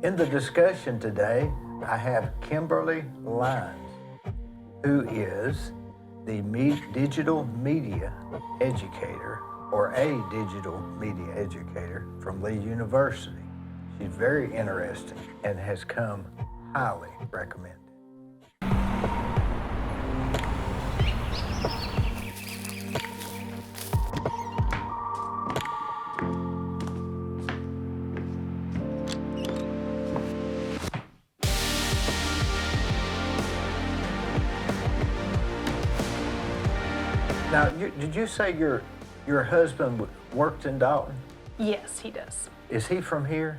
In the discussion today, I have Kimberly Lyon, who is the digital media educator, or a digital media educator from Lee University. She's very interesting and has come highly recommended. Now, did you say your husband worked in Dalton? Yes, he does. Is he from here?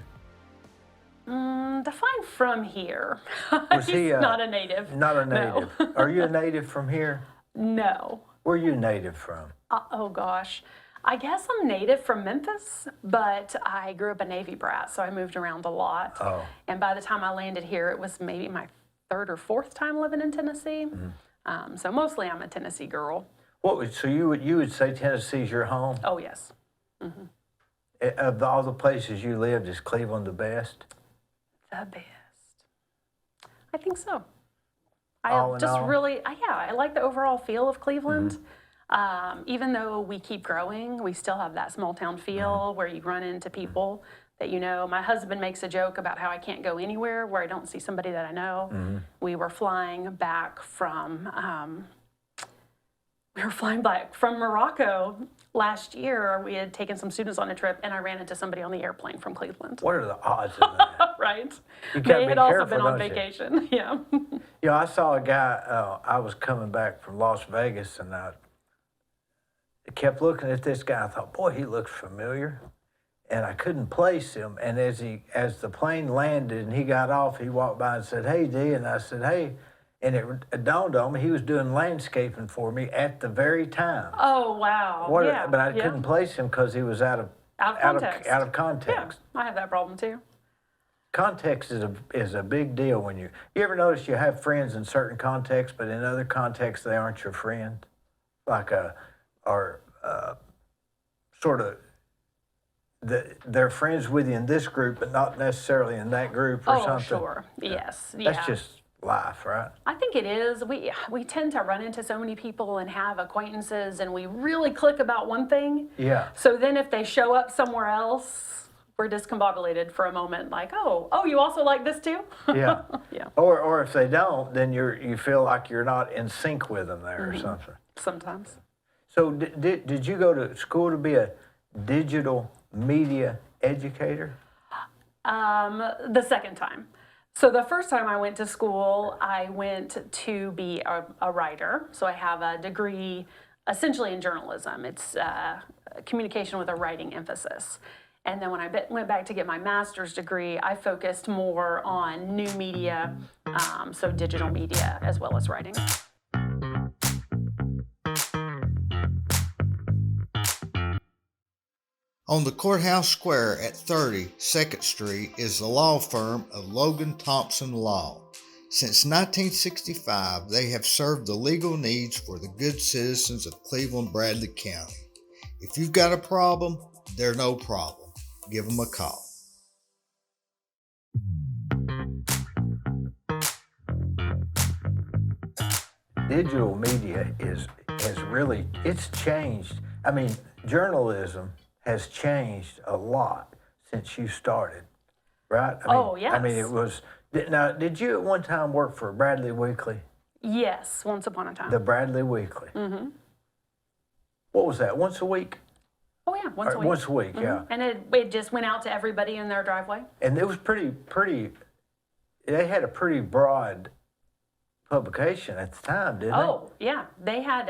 Define from here. Was He's he not a native. Not a No. native. Are you a native from here? No. Where are you native from? Oh gosh. I guess I'm native from Memphis, but I grew up a Navy brat, so I moved around a lot. Oh. And by the time I landed here, it was maybe my third or fourth time living in Tennessee. So mostly I'm a Tennessee girl. So you would say Tennessee's your home? Oh, yes. Of all the places you lived, is Cleveland the best? The best. I think so. All in all? I like the overall feel of Cleveland. Even though we keep growing, we still have that small town feel where you run into people that you know. My husband makes a joke about how I can't go anywhere where I don't see somebody that I know. We were flying back from Morocco last year. We had taken some students on a trip, and I ran into somebody on the airplane from Cleveland. What are the odds of that? Right. You gotta They be had also careful, been on don't you? vacation. Yeah. Yeah, I saw a guy, I was coming back from Las Vegas, and I kept looking at this guy. I thought, boy, he looks familiar. And I couldn't place him. And as the plane landed and he got off, he walked by and said, "Hey, Dee." And I said, "Hey." And it dawned on me he was doing landscaping for me at the very time. Oh, wow. Yeah. But I couldn't place him because he was out of context. Out of context. Yeah, I have that problem too. Context is a big deal when you ever notice you have friends in certain contexts, but in other contexts they aren't your friend, sort of they're friends with you in this group, but not necessarily in that group or something. Oh, sure. Yes. That's just life, right? I think it is. We tend to run into so many people and have acquaintances, and we really click about one thing. Yeah. So then if they show up somewhere else, we're discombobulated for a moment, like, oh, you also like this too? Yeah. Yeah. Or if they don't, then you feel like you're not in sync with them there or something. Sometimes. So did you go to school to be a digital media educator? The second time. So the first time I went to school, I went to be a writer. So I have a degree essentially in journalism. It's communication with a writing emphasis. And then when I went back to get my master's degree, I focused more on new media, so digital media as well as writing. On the courthouse square at 30 2nd Street is the law firm of Logan Thompson Law. Since 1965, they have served the legal needs for the good citizens of Cleveland-Bradley County. If you've got a problem, they're no problem. Give them a call. Digital media it's changed. I mean, journalism has changed a lot since you started, right? Yes. I mean, it was. Now, did you at one time work for Bradley Weekly? Yes, once upon a time. The Bradley Weekly. Mm-hmm. What was that? Once a week? Oh yeah, once a week. Once a week, yeah. And it just went out to everybody in their driveway. And it was pretty. They had a pretty broad publication at the time, didn't they? Oh yeah, they had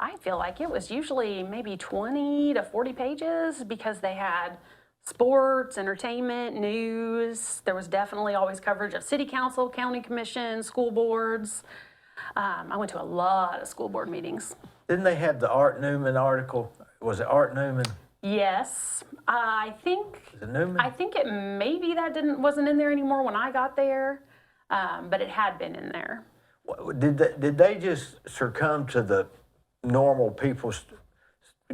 I feel like it was usually maybe 20 to 40 pages because they had sports, entertainment, news. There was definitely always coverage of city council, county commission, school boards. I went to a lot of school board meetings. Didn't they have the Art Newman article? Was it Art Newman? Yes, I think. Is it Newman? I think it maybe wasn't in there anymore when I got there, but it had been in there. Did they just succumb to the normal people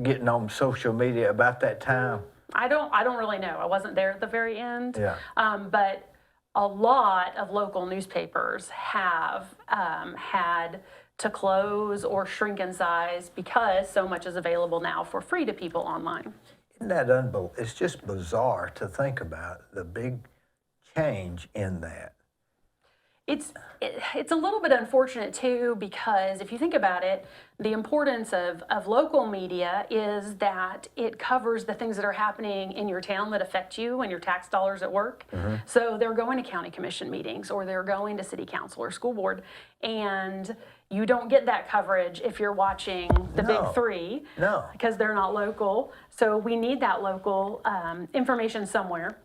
getting on social media about that time? I don't really know. I wasn't there at the very end. Yeah. But a lot of local newspapers have had to close or shrink in size because so much is available now for free to people online. Isn't that it's just bizarre to think about the big change in that. It's a little bit unfortunate too, because if you think about it, the importance of local media is that it covers the things that are happening in your town that affect you and your tax dollars at work. So they're going to county commission meetings, or they're going to city council or school board, and you don't get that coverage if you're watching the No. big three, No. because they're not local. So we need that local information somewhere.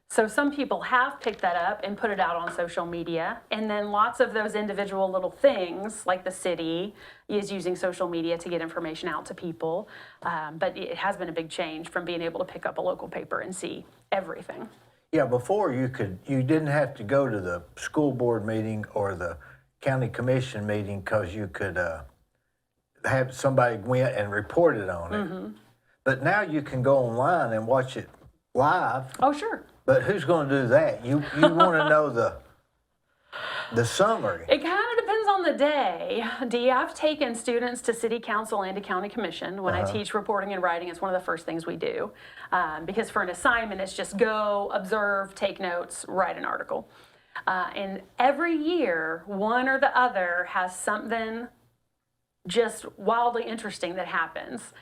So some people have picked that up and put it out on social media, and then lots of those individual little things, like the city is using social media to get information out to people. But it has been a big change from being able to pick up a local paper and see everything. Yeah, before you didn't have to go to the school board meeting or the county commission meeting because you could have somebody went and reported on it. But now you can go online and watch it live. Oh, sure. But who's going to do that? You want to know the summary. It kind of depends on the day. Dee, I've taken students to city council and to county commission. When I teach reporting and writing, it's one of the first things we do. Because for an assignment, it's just go, observe, take notes, write an article. And every year, one or the other has something just wildly interesting that happens.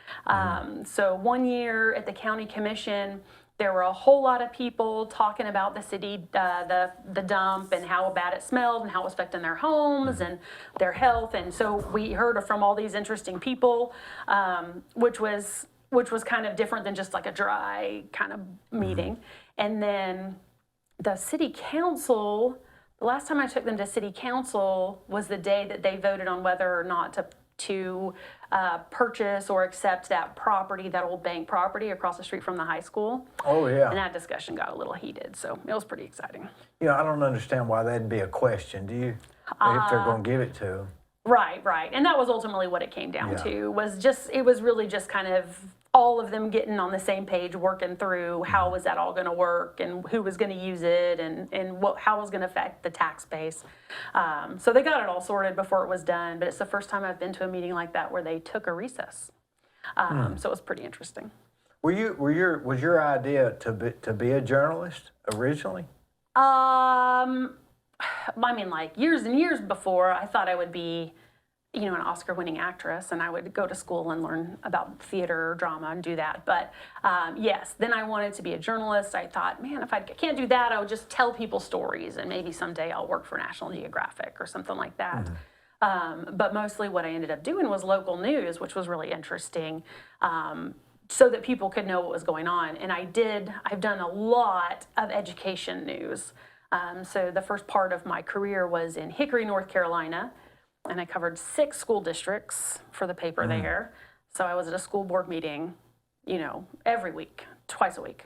So one year at the county commission, there were a whole lot of people talking about the city, the dump, and how bad it smelled and how it was affecting their homes and their health. And so we heard from all these interesting people, which was kind of different than just like a dry kind of meeting. And then the city council, the last time I took them to city council was the day that they voted on whether or not to purchase or accept that property, that old bank property across the street from the high school. Oh, yeah. And that discussion got a little heated, so it was pretty exciting. You know, I don't understand why that'd be a question, do you? If they're going to give it to them. Right. And that was ultimately what it came down Yeah. to, it was really just kind of all of them getting on the same page, working through how was that all going to work and who was going to use it and how it was going to affect the tax base. So they got it all sorted before it was done, but it's the first time I've been to a meeting like that where they took a recess. So it was pretty interesting. Was your idea to be a journalist originally? I mean, like years and years before, I thought I would be, an Oscar-winning actress, and I would go to school and learn about theater or drama and do that. But yes, then I wanted to be a journalist. I thought, man, if I can't do that, I would just tell people stories, and maybe someday I'll work for National Geographic or something like that. But mostly what I ended up doing was local news, which was really interesting, so that people could know what was going on. And I've done a lot of education news. So the first part of my career was in Hickory, North Carolina, and I covered 6 school districts for the paper there. So I was at a school board meeting, every week, twice a week.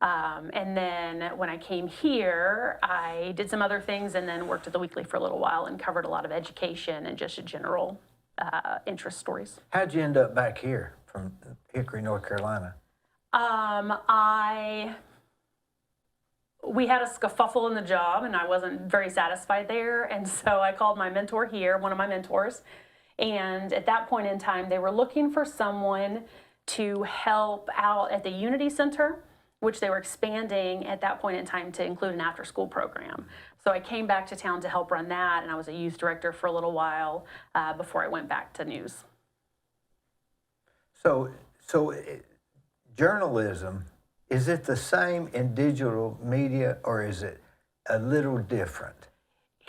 And then when I came here, I did some other things and then worked at the Weekly for a little while and covered a lot of education and just general interest stories. How'd you end up back here from Hickory, North Carolina? We had a scuffle in the job, and I wasn't very satisfied there. And so I called my mentor here, one of my mentors. And at that point in time, they were looking for someone to help out at the Unity Center, which they were expanding at that point in time to include an after-school program. So I came back to town to help run that, and I was a youth director for a little while before I went back to news. So journalism, is it the same in digital media, or is it a little different?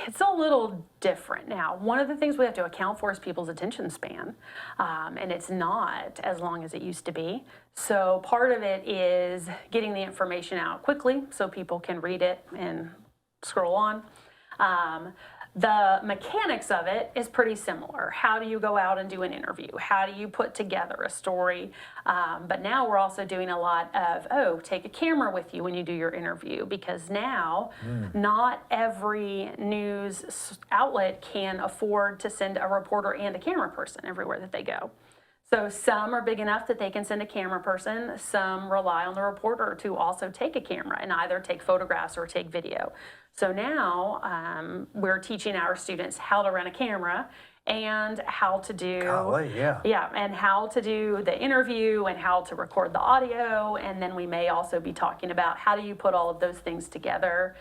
It's a little different now. One of the things we have to account for is people's attention span, and it's not as long as it used to be. So part of it is getting the information out quickly so people can read it and scroll on. The mechanics of it is pretty similar. How do you go out and do an interview? How do you put together a story? But now we're also doing a lot of, take a camera with you when you do your interview, because now not every news outlet can afford to send a reporter and a camera person everywhere that they go. So some are big enough that they can send a camera person. Some rely on the reporter to also take a camera and either take photographs or take video. So now we're teaching our students how to run a camera and how to do Golly, yeah. and how to do the interview and how to record the audio. And then we may also be talking about how do you put all of those things together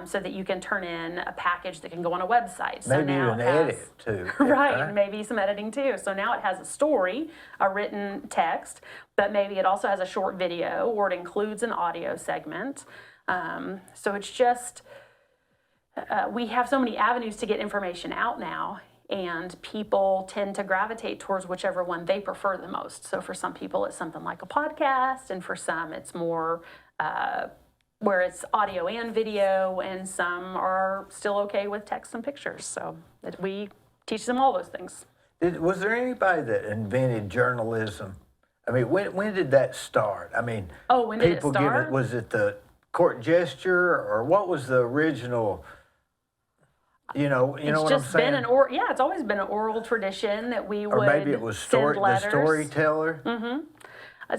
so that you can turn in a package that can go on a website. So Maybe now even it has, edit too. right, maybe some editing too. So now it has a story, a written text, but maybe it also has a short video or it includes an audio segment. So it's just, we have so many avenues to get information out now, and people tend to gravitate towards whichever one they prefer the most. So for some people, it's something like a podcast, and for some, it's more where it's audio and video, and some are still okay with text and pictures. So we teach them all those things. Was there anybody that invented journalism? I mean, when did that start? I mean, Oh, when did it people start? was it the court gesture, or what was the original? You know It's what I'm just saying? been it's always been an oral tradition that we Or would maybe it was send the letters. storyteller.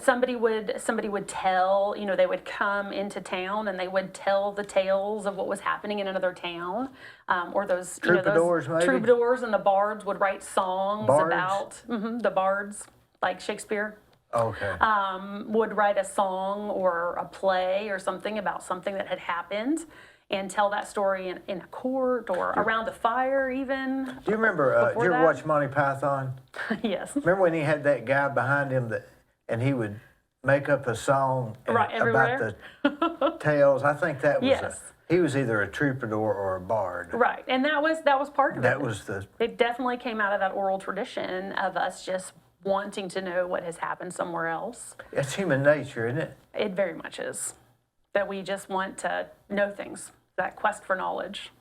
Somebody would tell, they would come into town and they would tell the tales of what was happening in another town, or those Troubadours, maybe? troubadours and the bards would write songs Bards? about the bards, like Shakespeare. Okay. Would write a song or a play or something about something that had happened and tell that story in a court or around a fire even. Do you remember, did before you ever that? watch Monty Python? Yes. Remember when he had that guy behind him and he would make up a song Right, about everywhere. the tales? I think that was Yes. he was either a troubadour or a bard. Right, and that was part of it. That was the, It definitely came out of that oral tradition of us just wanting to know what has happened somewhere else. it's human nature, isn't it? It very much is. That we just want to know things, that quest for knowledge.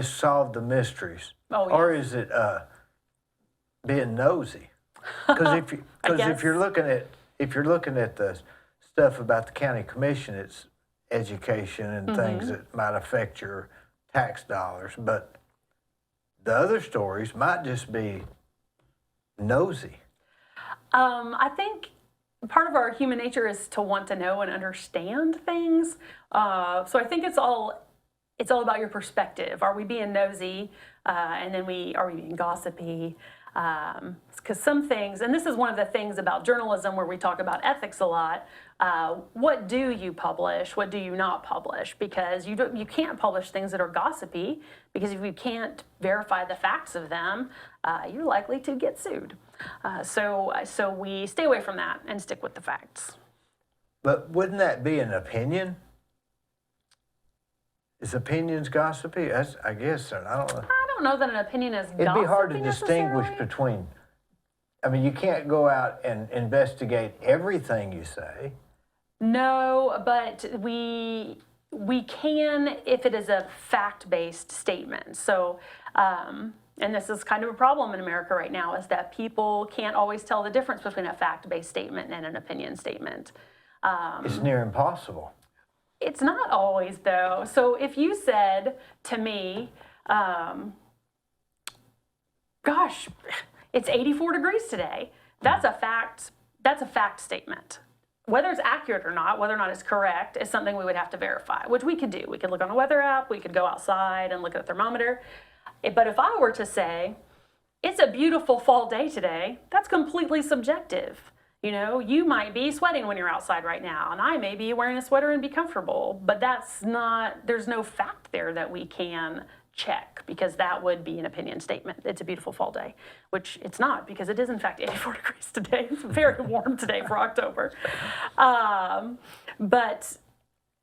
Solve the mysteries. Oh, Or yes. is it being nosy? Because if guess. you're looking at the stuff about the county commission, it's education and things that might affect your tax dollars. But the other stories might just be nosy. I think part of our human nature is to want to know and understand things. So I think it's all about your perspective. Are we being nosy? And then are we being gossipy? Because some things, and this is one of the things about journalism where we talk about ethics a lot. What do you publish? What do you not publish? Because you can't publish things that are gossipy, because if you can't verify the facts of them, you're likely to get sued. So we stay away from that and stick with the facts. But wouldn't that be an opinion? Is opinions gossipy? I guess, I don't know. I don't know that an opinion is gossipy. It'd be hard to distinguish necessarily. between, I mean, you can't go out and investigate everything you say. No, but we can if it is a fact-based statement. So, and this is kind of a problem in America right now, is that people can't always tell the difference between a fact-based statement and an opinion statement. It's near impossible. It's not always, though. So if you said to me, gosh, it's 84 degrees today, that's a fact statement. Whether it's accurate or not, whether or not it's correct, is something we would have to verify, which we could do. We could look on a weather app, we could go outside and look at a thermometer. But if I were to say, it's a beautiful fall day today, that's completely subjective. You might be sweating when you're outside right now, and I may be wearing a sweater and be comfortable, but there's no fact there that we can check, because that would be an opinion statement. It's a beautiful fall day, which it's not, because it is in fact 84 degrees today. It's very warm today for October. But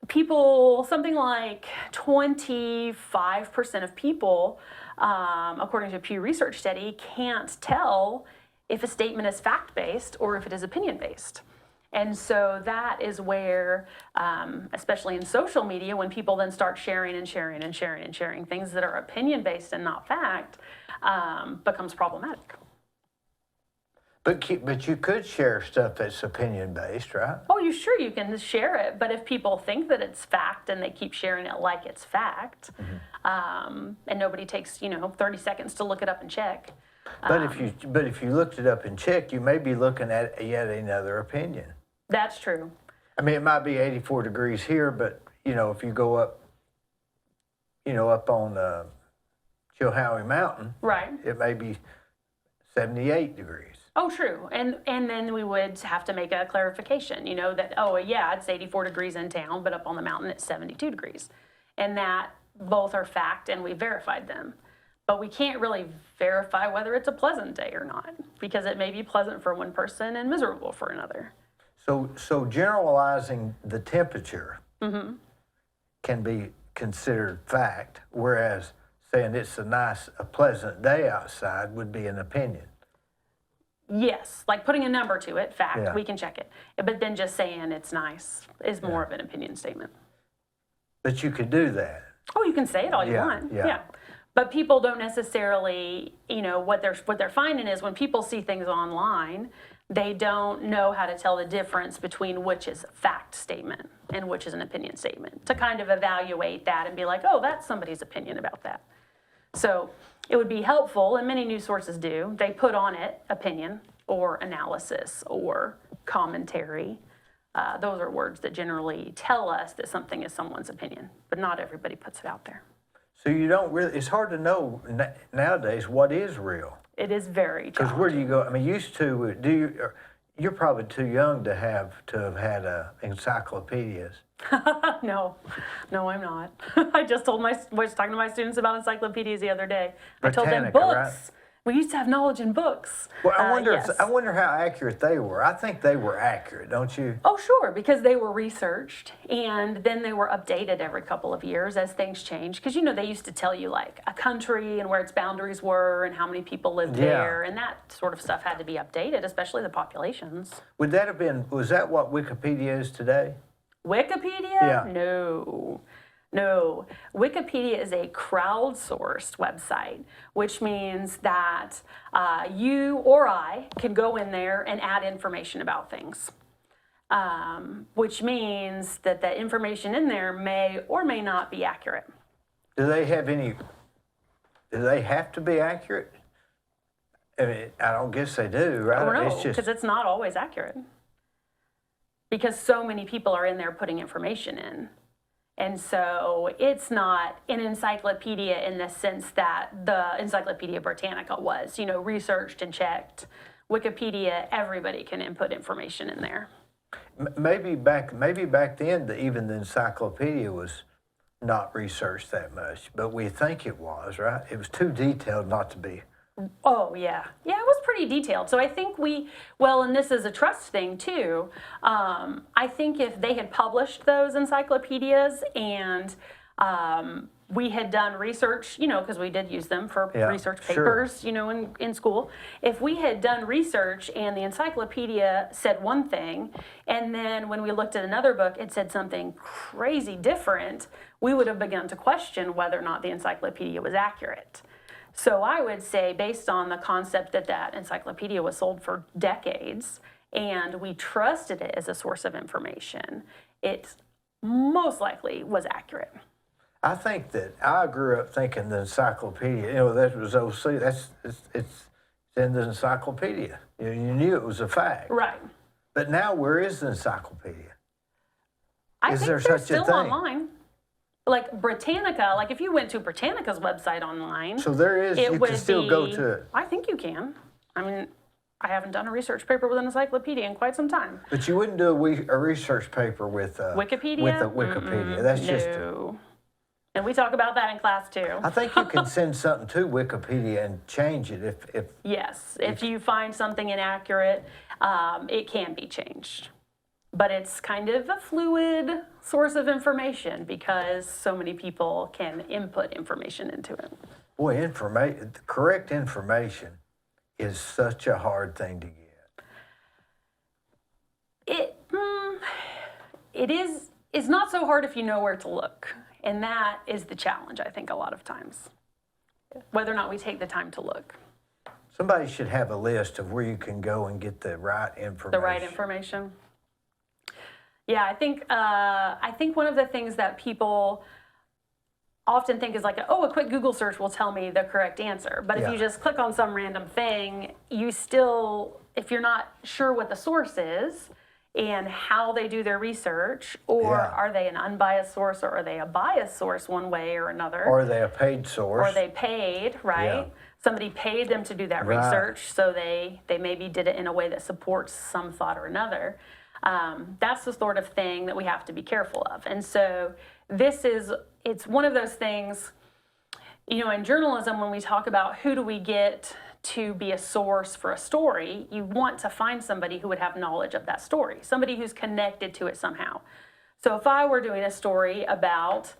people, something like 25% of people, according to a Pew Research study, can't tell if a statement is fact-based or if it is opinion-based. And so that is where, especially in social media, when people then start sharing and sharing and sharing and sharing things that are opinion-based and not fact, becomes problematic. But you could share stuff that's opinion-based, right? Oh, you can share it, but if people think that it's fact and they keep sharing it like it's fact, and nobody takes 30 seconds to look it up and check, But if you looked it up and checked, you may be looking at yet another opinion. That's true. I mean, it might be 84 degrees here, but if you go up, up on Chilhowie Mountain, Right. it may be 78 degrees. Oh, true. And then we would have to make a clarification, that, oh, yeah, it's 84 degrees in town, but up on the mountain it's 72 degrees. And that both are fact and we verified them. But we can't really verify whether it's a pleasant day or not, because it may be pleasant for one person and miserable for another. So generalizing the temperature can be considered fact, whereas saying it's a pleasant day outside would be an opinion. Yes, like putting a number to it, fact, Yeah. we can check it. But then just saying it's nice is more of an opinion statement. But you could do that. Oh, you can say it all you want. Yeah. But people don't necessarily, what they're finding is when people see things online, they don't know how to tell the difference between which is a fact statement and which is an opinion statement, to kind of evaluate that and be like, oh, that's somebody's opinion about that. So it would be helpful, and many news sources do, they put on it opinion or analysis or commentary. Those are words that generally tell us that something is someone's opinion, but not everybody puts it out there. So you don't really, it's hard to know nowadays what is real. It is very Because challenging. where do you go? I mean, used to, you're probably too young to have had encyclopedias. No, I'm not. I was talking to my students about encyclopedias the other day. I told them Britannica, books. right? We used to have knowledge in books. Well, I wonder Yes. I wonder how accurate they were. I think they were accurate, don't you? Oh, sure, because they were researched and then they were updated every couple of years as things changed. Because, they used to tell you like a country and where its boundaries were and how many people lived Yeah. there. And that sort of stuff had to be updated, especially the populations. Was that what Wikipedia is today? Wikipedia? Yeah. No. Wikipedia is a crowdsourced website, which means that you or I can go in there and add information about things. Which means that the information in there may or may not be accurate. Do they have to be accurate? I mean, I don't guess they do, right? Or no, It's just, because it's not always accurate. Because so many people are in there putting information in. And so it's not an encyclopedia in the sense that the Encyclopedia Britannica was, researched and checked. Wikipedia, everybody can input information in there. maybe back then, even the encyclopedia was not researched that much, but we think it was, right? It was too detailed not to be. Oh, yeah. Yeah, it was pretty detailed. So I think and this is a trust thing too. I think if they had published those encyclopedias and we had done research, because we did use them for Yeah, research sure. papers, in school. If we had done research and the encyclopedia said one thing, and then when we looked at another book, it said something crazy different, we would have begun to question whether or not the encyclopedia was accurate. So I would say, based on the concept that encyclopedia was sold for decades and we trusted it as a source of information, it most likely was accurate. I think that I grew up thinking the encyclopedia, that was OC, it's in the encyclopedia. You knew it was a fact. Right. But now, where is the encyclopedia? I Is think there they're such a still thing? online. Like Britannica, like if you went to Britannica's website online, So there is, it you would can still go be- to it. I think you can. I mean, I haven't done a research paper with an encyclopedia in quite some time. But you wouldn't do a research paper with Wikipedia? With the Wikipedia. That's just. No. And we talk about that in class too. I think you can send something to Wikipedia and change it if Yes, if you find something inaccurate, it can be changed. But it's kind of a fluid source of information because so many people can input information into it. boy, correct information is such a hard thing to get. It's not so hard if you know where to look. And that is the challenge, I think, a lot of times. Whether or not we take the time to look. Somebody should have a list of where you can go and get the right information. The right information. Yeah, I think one of the things that people often think is like, a quick Google search will tell me the correct answer. But if Yeah. you just click on some random thing, you still, if you're not sure what the source is and how they do their research, or Yeah. are they an unbiased source, or are they a biased source one way or another? Or are they a paid source? Or they paid, right? Yeah. Somebody paid them to do that Right. research, so they maybe did it in a way that supports some thought or another. That's the sort of thing that we have to be careful of. And so it's one of those things, in journalism, when we talk about who do we get to be a source for a story, you want to find somebody who would have knowledge of that story, somebody who's connected to it somehow. So if I were doing a story about,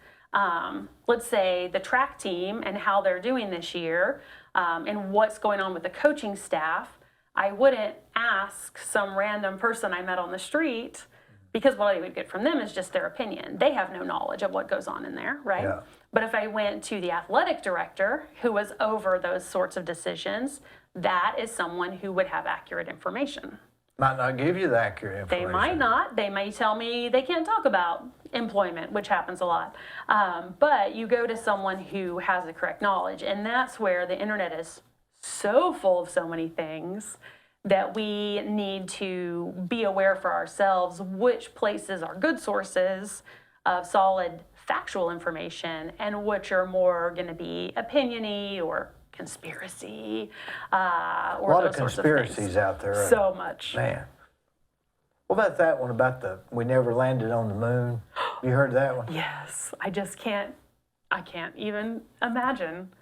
let's say, the track team and how they're doing this year, and what's going on with the coaching staff, I wouldn't ask some random person I met on the street, because what I would get from them is just their opinion. They have no knowledge of what goes on in there, right? Yeah. But if I went to the athletic director who was over those sorts of decisions, that is someone who would have accurate information. Might not give you the accurate information. They might not. They may tell me they can't talk about employment, which happens a lot. But you go to someone who has the correct knowledge, and that's where the internet is so full of so many things that we need to be aware for ourselves which places are good sources of solid factual information and which are more going to be opinion-y or conspiracy, or A lot of those sorts conspiracies things. out there. So much. Man. What about that one about we never landed on the moon? You heard that one? Yes, I can't even imagine.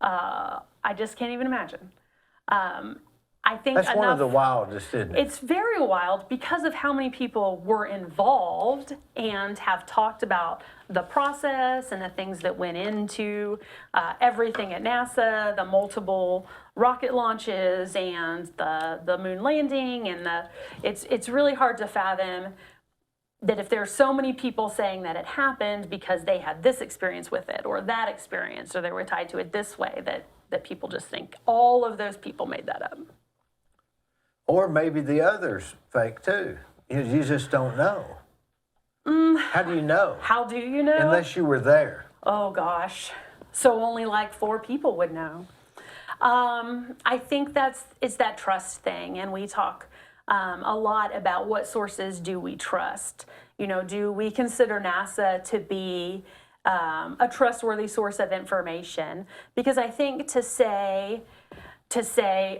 I just can't even imagine. I think That's one of the wildest, isn't it? It's very wild because of how many people were involved and have talked about the process and the things that went into everything at NASA, the multiple rocket launches and the moon landing, and it's really hard to fathom that if there's so many people saying that it happened because they had this experience with it or that experience or they were tied to it this way, that people just think all of those people made that up. Or maybe the others fake too. You just don't know. How do you know? How do you know? Unless you were there. Oh gosh. So only like 4 people would know. I think it's that trust thing, and we talk a lot about what sources do we trust. Do we consider NASA to be a trustworthy source of information? Because I think to say,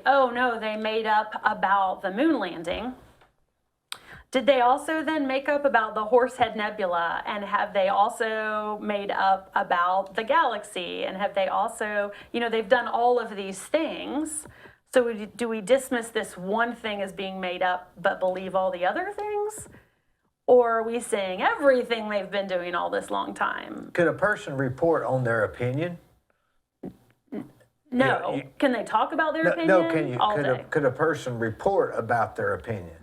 oh no, they made up about the moon landing. Did they also then make up about the Horsehead Nebula? And have they also made up about the galaxy? And have they also, they've done all of these things. So do we dismiss this one thing as being made up but believe all the other things? Or are we saying everything they've been doing all this long time? Could a person report on their opinion? No. Yeah, Can they talk about their opinion? No, can you? All day? Could a person report about their opinion?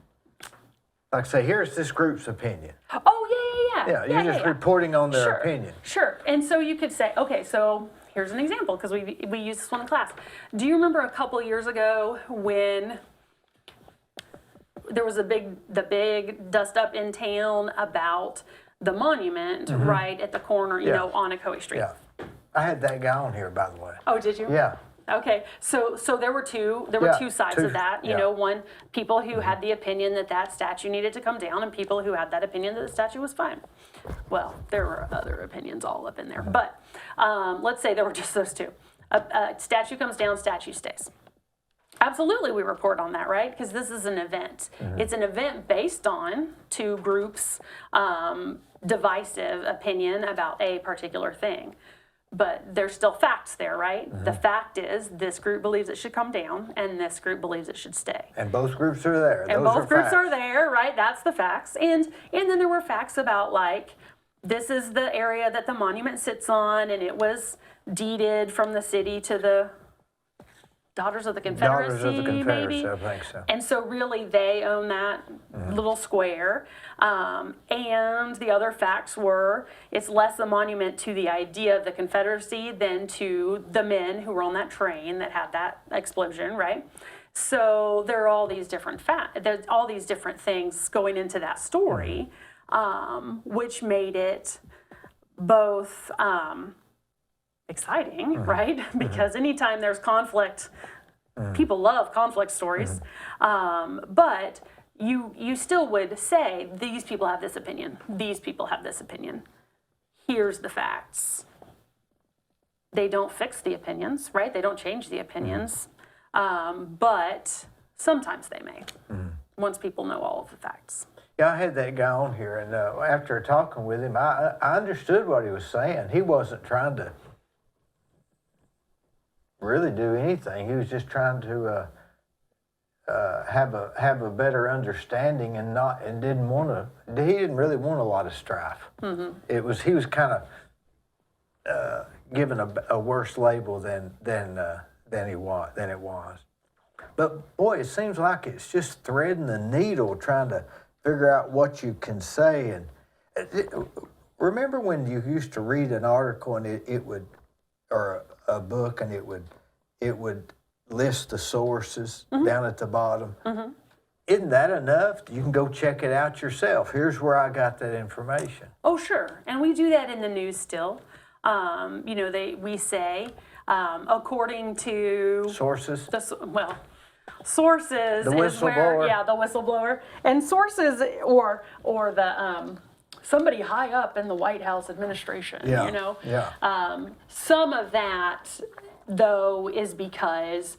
Like say, here's this group's opinion. Oh, yeah. Yeah, you're just reporting on their opinion. Sure. And so you could say, okay, so here's an example, because we use this one in class. Do you remember a couple years ago when there was the big dust up in town about the monument right at the corner, on Ocoee Street? Yeah. I had that guy on here, by the way. Oh, did you? Yeah. Okay, so there were two sides of that. One, people who had the opinion that statue needed to come down, and people who had that opinion that the statue was fine. Well, there were other opinions all up in there, but let's say there were just those two. A statue comes down, statue stays. Absolutely, we report on that, right? Because this is an event. It's an event based on two groups' divisive opinion about a particular thing. But there's still facts there, right? The fact is this group believes it should come down and this group believes it should stay. And both groups are there. And both groups are there, right? That's the facts. And then there were facts about like, this is the area that the monument sits on and it was deeded from the city to the Daughters of the Confederacy, maybe. I think so. And so really they own that little square. And the other facts were it's less a monument to the idea of the Confederacy than to the men who were on that train that had that explosion, right? So there are all these different there's all these different things going into that story, which made it both exciting, right? Because anytime there's conflict, people love conflict stories. But you still would say, these people have this opinion, these people have this opinion. Here's the facts. They don't fix the opinions, right? They don't change the opinions. But sometimes they may, once people know all of the facts. Yeah, I had that guy on here, and after talking with him, I understood what he was saying. He wasn't trying to really do anything. He was just trying to have a better understanding, and didn't want to. He didn't really want a lot of strife. He was kind of given a worse label than it was. But boy, it seems like it's just threading the needle, trying to figure out what you can say. And remember when you used to read an article and it would, or a book, and it would list the sources down at the bottom. Isn't that enough? You can go check it out yourself. Here's where I got that information. Oh, sure. And we do that in the news still. We say, according to Sources. Sources The is where, whistleblower. the whistleblower, and sources or the somebody high up in the White House administration. Yeah, yeah. Some of that though is because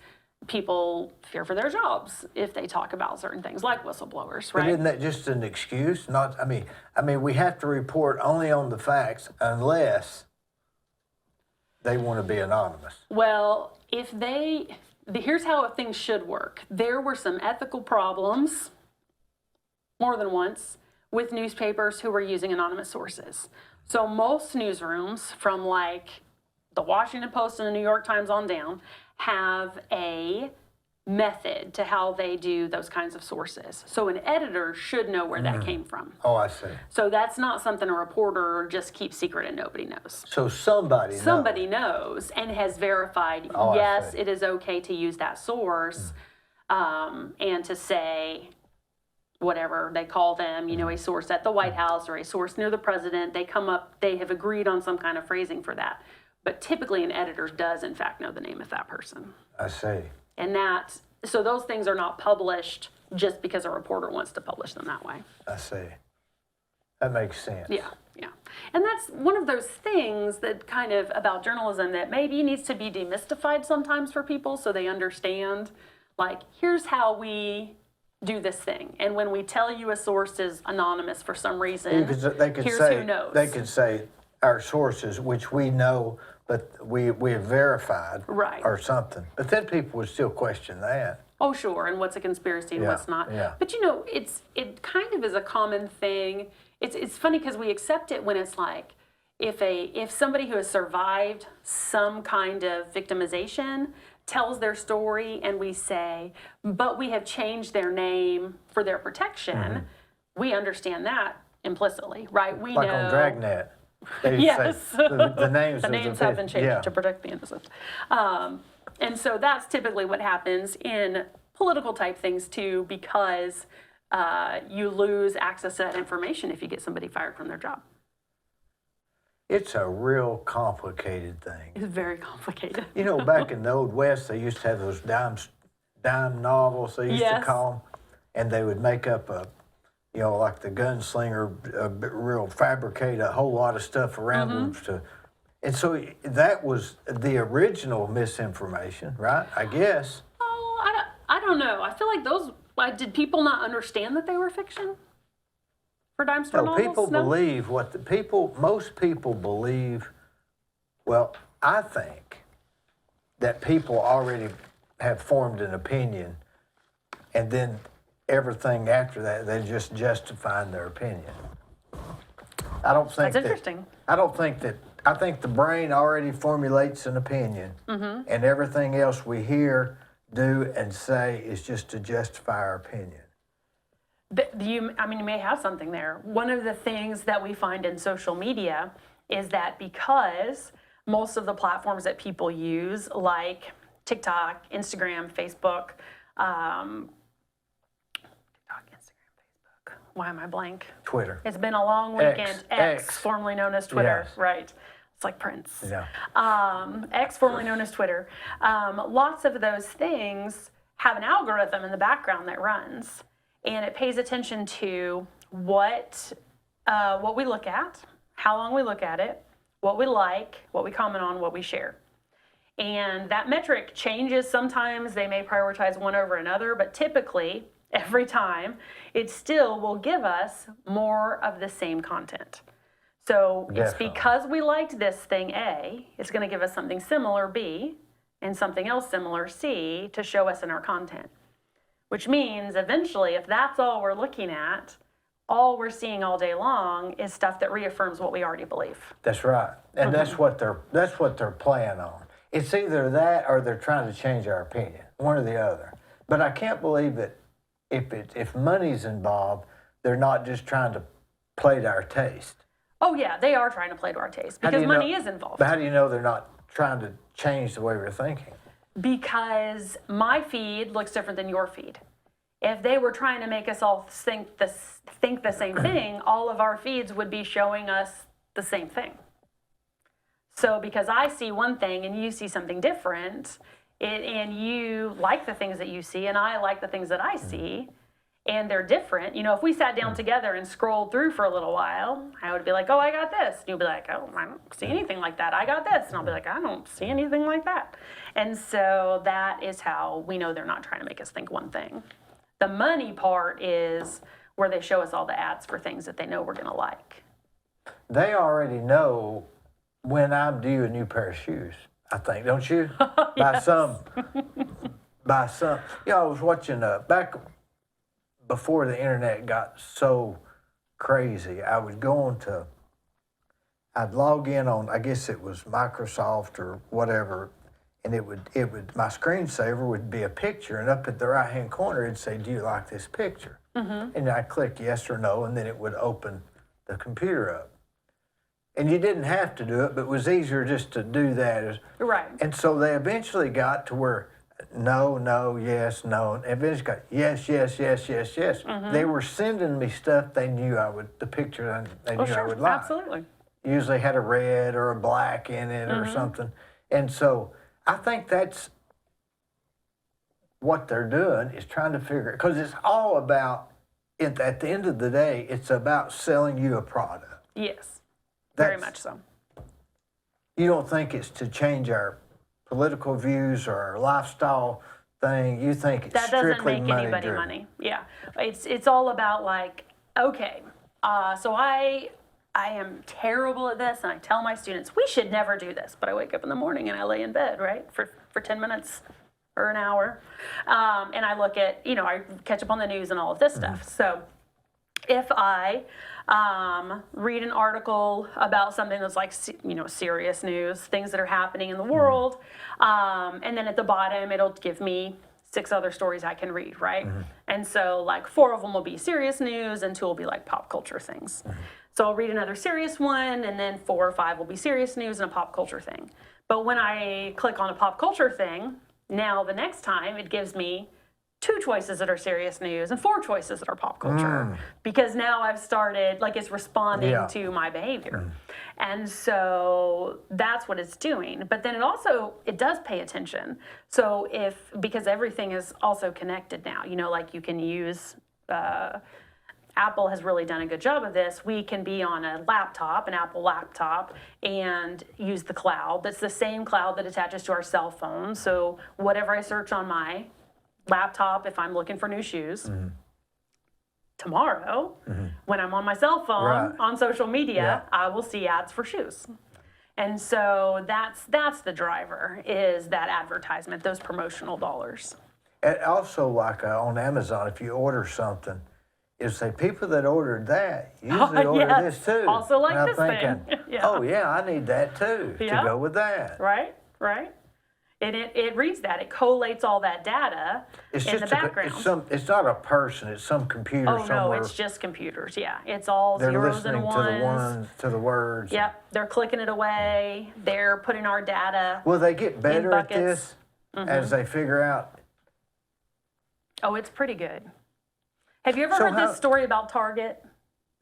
people fear for their jobs if they talk about certain things, like whistleblowers, But right? isn't that just an excuse? I mean, we have to report only on the facts unless they want to be anonymous. Well, here's how things should work. There were some ethical problems, more than once, with newspapers who were using anonymous sources. So most newsrooms, from like the Washington Post and the New York Times on down, have a method to how they do those kinds of sources. So an editor should know where that came from. Oh, I see. So that's not something a reporter just keeps secret and nobody knows. So somebody knows and has verified, Oh, I yes, see. it is okay to use that source, and to say whatever they call them, a source at the White House or a source near the president. They have agreed on some kind of phrasing for that. But typically an editor does in fact know the name of that person. I see. And so those things are not published just because a reporter wants to publish them that way. I see. That makes sense. Yeah. And that's one of those things that kind of about journalism that maybe needs to be demystified sometimes for people so they understand, like, here's how we do this thing. And when we tell you a source is anonymous for some reason, here's who knows. They could say our sources, which we know, but we have verified, Right. or something. But then people would still question that. Oh, sure, and what's a conspiracy and what's not. Yeah. But it kind of is a common thing. It's funny because we accept it when it's like, if somebody who has survived some kind of victimization tells their story and we say, but we have changed their name for their protection, we understand that implicitly, right? We Like know. on Dragnet. They used to Yes. say the names The of names the have been changed yeah. to protect the innocent. And so that's typically what happens in political type things too, because you lose access to that information if you get somebody fired from their job. It's a real complicated thing. It's very complicated. Back in the Old West, they used to have those dime novels, they used to Yes. call them, and they would make up like the gunslinger, real fabricate a whole lot of stuff around them and so that was the original misinformation, right? I guess. Oh, I don't know. I feel like did people not understand that they were fiction? For dime store No, novels? people believe most people believe, well, I think that people already have formed an opinion, and then everything after that, they're just justifying their opinion. I don't think That's interesting. I think the brain already formulates an opinion, and everything else we hear, do, and say is just to justify our opinion. You may have something there. One of the things that we find in social media is that because most of the platforms that people use, like TikTok, Instagram, Facebook, why am I blank? Twitter. It's been a long weekend. X. Formerly known as Twitter, Yes. right? It's like Prince. Yeah. X, formerly known as Twitter. Lots of those things have an algorithm in the background that runs, and it pays attention to what we look at, how long we look at it, what we like, what we comment on, what we share. And that metric changes sometimes. They may prioritize one over another, but typically, every time, it still will give us more of the same content. So it's Definitely. because we liked this thing A, it's going to give us something similar B and something else similar C to show us in our content. Which means eventually, if that's all we're looking at, all we're seeing all day long is stuff that reaffirms what we already believe. That's right. And that's what they're playing on. It's either that or they're trying to change our opinion, one or the other. But I can't believe that if money's involved, they're not just trying to play to our taste. Oh yeah, they are trying to play to our taste How do because you money know- is involved. But how do you know they're not trying to change the way we're thinking? Because my feed looks different than your feed. If they were trying to make us all think the same thing, all of our feeds would be showing us the same thing. So because I see one thing and you see something different, and you like the things that you see and I like the things that I see, and they're different. You know, if we sat down together and scrolled through for a little while, I would be like, oh, I got this. And you'll be like, oh, I don't see anything like that. I got this. And I'll be like, I don't see anything like that. And so that is how we know they're not trying to make us think one thing. The money part is where they show us all the ads for things that they know we're going to like. They already know when I'm due a new pair of shoes, I think, don't you? Yes. By some. You know, I was watching back before the internet got so crazy. I'd log in on, I guess it was Microsoft or whatever, and it would my screensaver would be a picture, and up at the right hand corner it'd say, do you like this picture? Mm-hmm. And I'd click yes or no, and then it would open the computer up. And you didn't have to do it, but it was easier just to do that. Right. And so they eventually got to where no, no, yes, no. And eventually got yes, yes, yes, yes, yes. Mm-hmm. They were sending me stuff they knew the picture they knew I would like. Absolutely. Usually had a red or a black in it or something. And so I think that's what they're doing, is trying to figure it, because it's all about, at the end of the day, it's about selling you a product. Yes. Very That's- much so. You don't think it's to change our political views or our lifestyle thing. You think it's That doesn't strictly make money anybody driven. money. Yeah, it's all about like, okay, so I am terrible at this, and I tell my students we should never do this, but I wake up in the morning and I lay in bed, right, for 10 minutes or an hour, and I look at, I catch up on the news and all of this stuff. So if I read an article about something that's like, serious news, things that are happening in the world, and then at the bottom, it'll give me 6 other stories I can read, right? And so like 4 of them will be serious news and 2 will be like pop culture things. So I'll read another serious one, and then 4 or 5 will be serious news and a pop culture thing. But when I click on a pop culture thing, now the next time it gives me 2 choices that are serious news and 4 choices that are pop culture, because now I've started, like, it's responding to my behavior. And so that's what it's doing. But then it does pay attention. So because everything is also connected now, like you can use, Apple has really done a good job of this. We can be on an Apple laptop, and use the cloud. That's the same cloud that attaches to our cell phone. So whatever I search on my laptop, if I'm looking for new shoes, tomorrow, when I'm on my cell phone, on social media, I will see ads for shoes. And so that's the driver, is that advertisement, those promotional dollars. And also, like on Amazon, if you order something, it'll say people that ordered that usually order this too. Also like and I'm this thinking, thing. Yeah. oh yeah, I need that too to go with that. Right. And it reads that. It collates all that data It's in just the background. it's not a person. It's some computer Oh, somewhere. no, it's just computers. Yeah, it's all They're zeros listening and to ones. to the words. Yep, they're clicking it away. They're putting our data. Will they get better at buckets. this as they figure out? Oh, it's pretty good. Have you ever So heard how- this story about Target?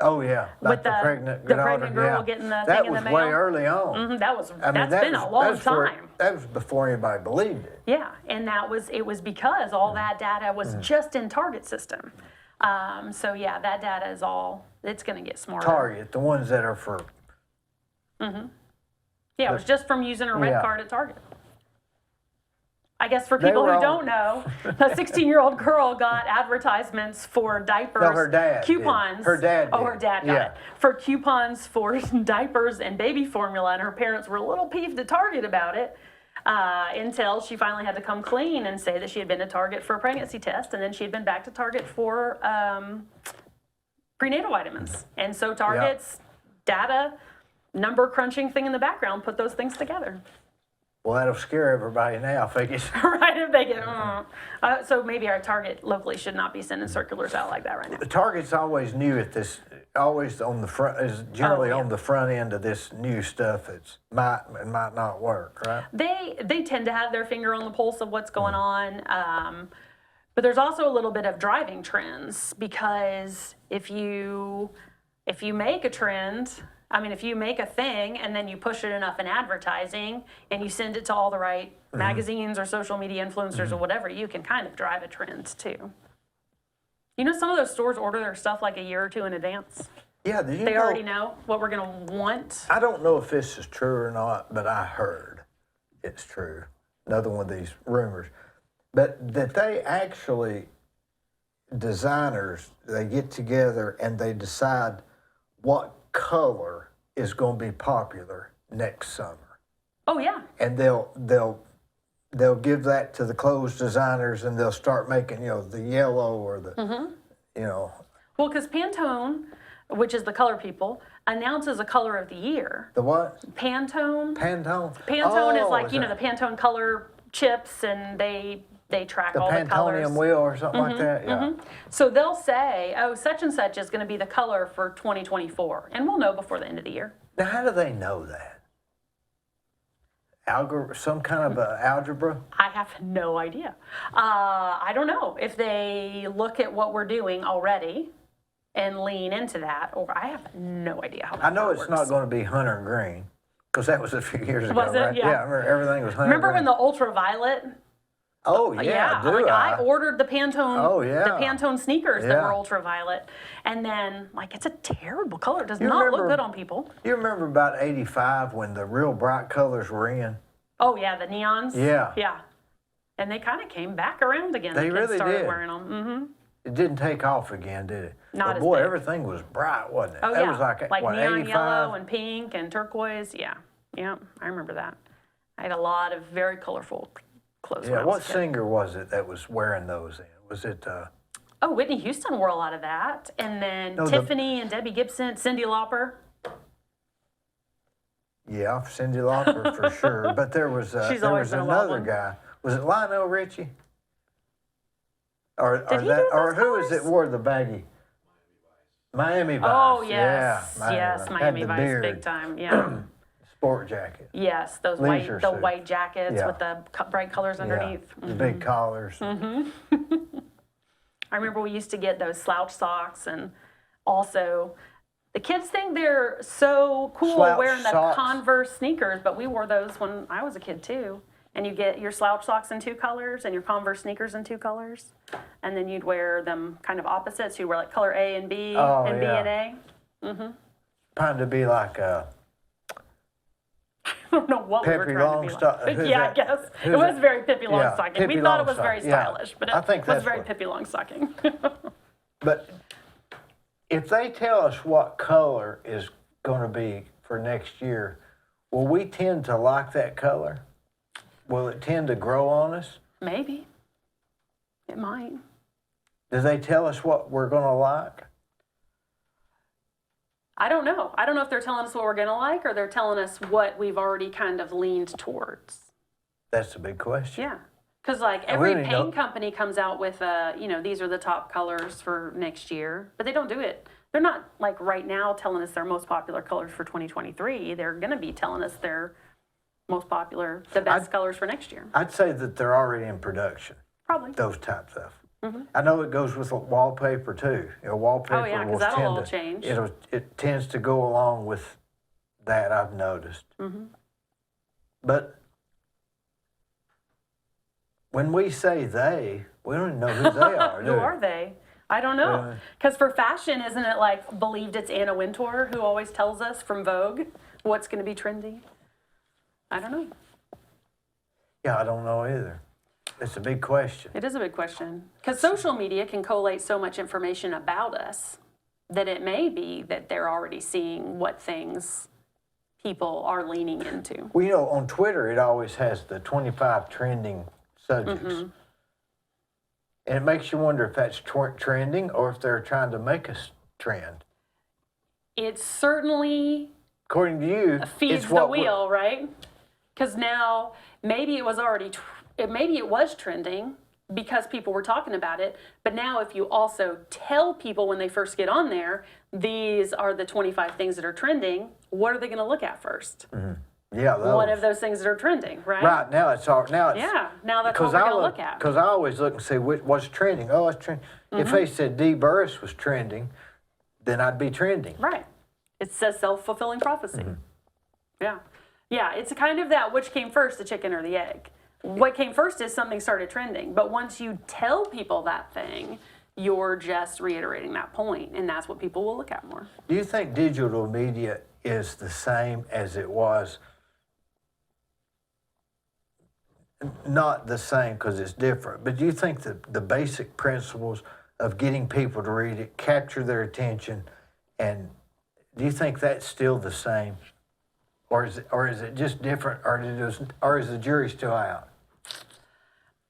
Oh, yeah. With Like the pregnant daughter, girl yeah. getting the that thing in was the way mail? early on. That's I mean, been a long time. That was before anybody believed it. Yeah, and it was because all that data was just in Target system. So yeah, that data is it's gonna get smarter. Target, the ones that are for, Yeah, it was just from using a red Yeah. card at Target. I guess for They people were who all- don't know, a 16-year-old girl got advertisements for diapers. No, her dad did. Coupons. Her dad Oh, her did. dad got Yeah. it. For coupons for diapers and baby formula, and her parents were a little peeved at Target about it until she finally had to come clean and say that she had been to Target for a pregnancy test, and then she had been back to Target for prenatal vitamins. And so Target's data number crunching thing in the background put those things together. well, that'll scare everybody now, I think it's. Right, if they get, so maybe our Target locally should not be sending circulars out like that right now. The Target's always new at this, always on the front, is generally Oh, yeah. on the front end of this new stuff that's might and might not work, right? They tend to have their finger on the pulse of what's going on, but there's also a little bit of driving trends, because if you make a trend, if you make a thing and then you push it enough in advertising and you send it to all the right magazines or social media influencers or whatever, you can kind of drive a trend too. You know, some of those stores order their stuff like a year or two in advance. Yeah, did you They know? already know what we're gonna want. I don't know if this is true or not, but I heard it's true. Another one of these rumors. But that they actually, designers, they get together and they decide what color is going to be popular next summer. Oh yeah, And they'll give that to the clothes designers, and they'll start making, the yellow or the, well, because Pantone, which is the color people, announces a color of the year. the what? Pantone. Pantone? Pantone is Oh, like, the Pantone color chips, and they track the all the colors. Pantonium wheel or something like that? Yeah. So they'll say, oh, such and such is going to be the color for 2024, and we'll know before the end of the year. Now, how do they know that? Some kind of algebra? I have no idea. I don't know if they look at what we're doing already and lean into that, or I have no idea how that I know works. it's not going to be hunter green, because that was a few years ago, Was it? right? Yeah. I remember everything was hunter Remember green. when the ultraviolet? Oh, yeah, do I ordered the Pantone. Oh, yeah. The Pantone sneakers that Yeah. were ultraviolet, and then it's a terrible color. It does You not look remember- good on people. You remember about 85 when the real bright colors were in? Oh yeah, the neons. Yeah. Yeah, and they kind of came back around again. They the kids really started did. wearing them. It didn't take off again, did it? Not but as boy, big. everything was bright, wasn't it? Oh That yeah, was like what, neon 85? yellow and pink and turquoise. Yeah, I remember that. I had a lot of very colorful clothes. when Yeah, I what was a kid. singer was it that was wearing those in? Was it, Oh, Whitney Houston wore a lot of that, and then No, Tiffany and Debbie Gibson, Cyndi Lauper. yeah, Cyndi Lauper for sure. But there was, She's there always was been a wild another one. guy. Was it Lionel Richie? Or Did he do or those who is colors? it wore the baggy? Miami Vice. Oh yeah, yes, yes, Had Miami the Vice, beard, big time. Yeah, sport jacket. yes, those Leisure suit. white jackets Yeah. with the bright colors underneath. Yeah, the big collars. I remember we used to get those slouch socks, and also the kids think they're so cool Slouch wearing the socks. Converse sneakers, but we wore those when I was a kid too. And you get your slouch socks in two colors and your Converse sneakers in two colors, and then you'd wear them kind of opposites. You'd wear like color A and B Oh, and yeah. B and A. Trying to be like I don't know what we were Pippi trying to be Longstocking. like. Who's Yeah, I that? guess. Who's It was that? very Pippi Yeah, Longstocking. Pippi We thought it was Longstocking, very yeah. stylish, but I it think was that's very what- Pippi Longstocking. But if they tell us what color is going to be for next year, will we tend to like that color? Will it tend to grow on us? Maybe. It might. Do they tell us what we're going to like? I don't know. I don't know if they're telling us what we're going to like, or they're telling us what we've already kind of leaned towards. That's a big question. Yeah. Because like And we every don't even know- paint company comes out with, these are the top colors for next year, but they don't do it. They're not like right now telling us their most popular colors for 2023. They're going to be telling us their most popular, the best colors for next year. I'd say that they're already in production, Probably. those type stuff. I know it goes with wallpaper too. Wallpaper Oh, yeah, 'cause will that'll tend all to change. It tends to go along with that. I've noticed. But when we say they, we don't even know who they are. Who are they? I don't know. Because for fashion, isn't it like believed it's Anna Wintour who always tells us from Vogue what's going to be trendy? I don't know. Yeah, I don't know either. It's a big question. It is a big question. Because social media can collate so much information about us that it may be that they're already seeing what things people are leaning into. Well, on Twitter, it always has the 25 trending subjects. And it makes you wonder if that's trending or if they're trying to make us trend. It certainly According to you, feeds it's the what wheel, right? Because now maybe it was already, maybe it was trending because people were talking about it. But now if you also tell people when they first get on there, these are the 25 things that are trending, what are they going to look at first? Yeah, those. One of those things that are trending, right? Right, now it's Yeah, now that's what we're going to look at. Because I always look and say, what's trending? Oh, it's trending. If they said Dee Burris was trending, then I'd be trending. Right. It says self-fulfilling prophecy. Yeah. Yeah, it's kind of that which came first, the chicken or the egg. What came first is something started trending. But once you tell people that thing, you're just reiterating that point, and that's what people will look at more. Do you think digital media is the same as it was? Not the same because it's different, but do you think that the basic principles of getting people to read it, capture their attention, and do you think that's still the same? Or is it just different, or is the jury still out?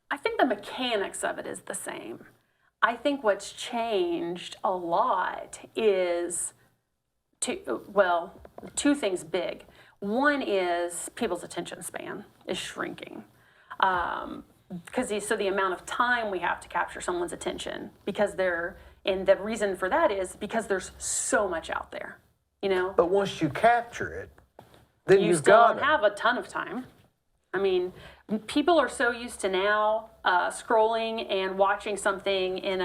I think the mechanics of it is the same. I think what's changed a lot is two things big. One is people's attention span is shrinking. Because the amount of time we have to capture someone's attention, and the reason for that is because there's so much out there, But once you capture it, then you you've still got don't it. have a ton of time. I mean, people are so used to now scrolling and watching something in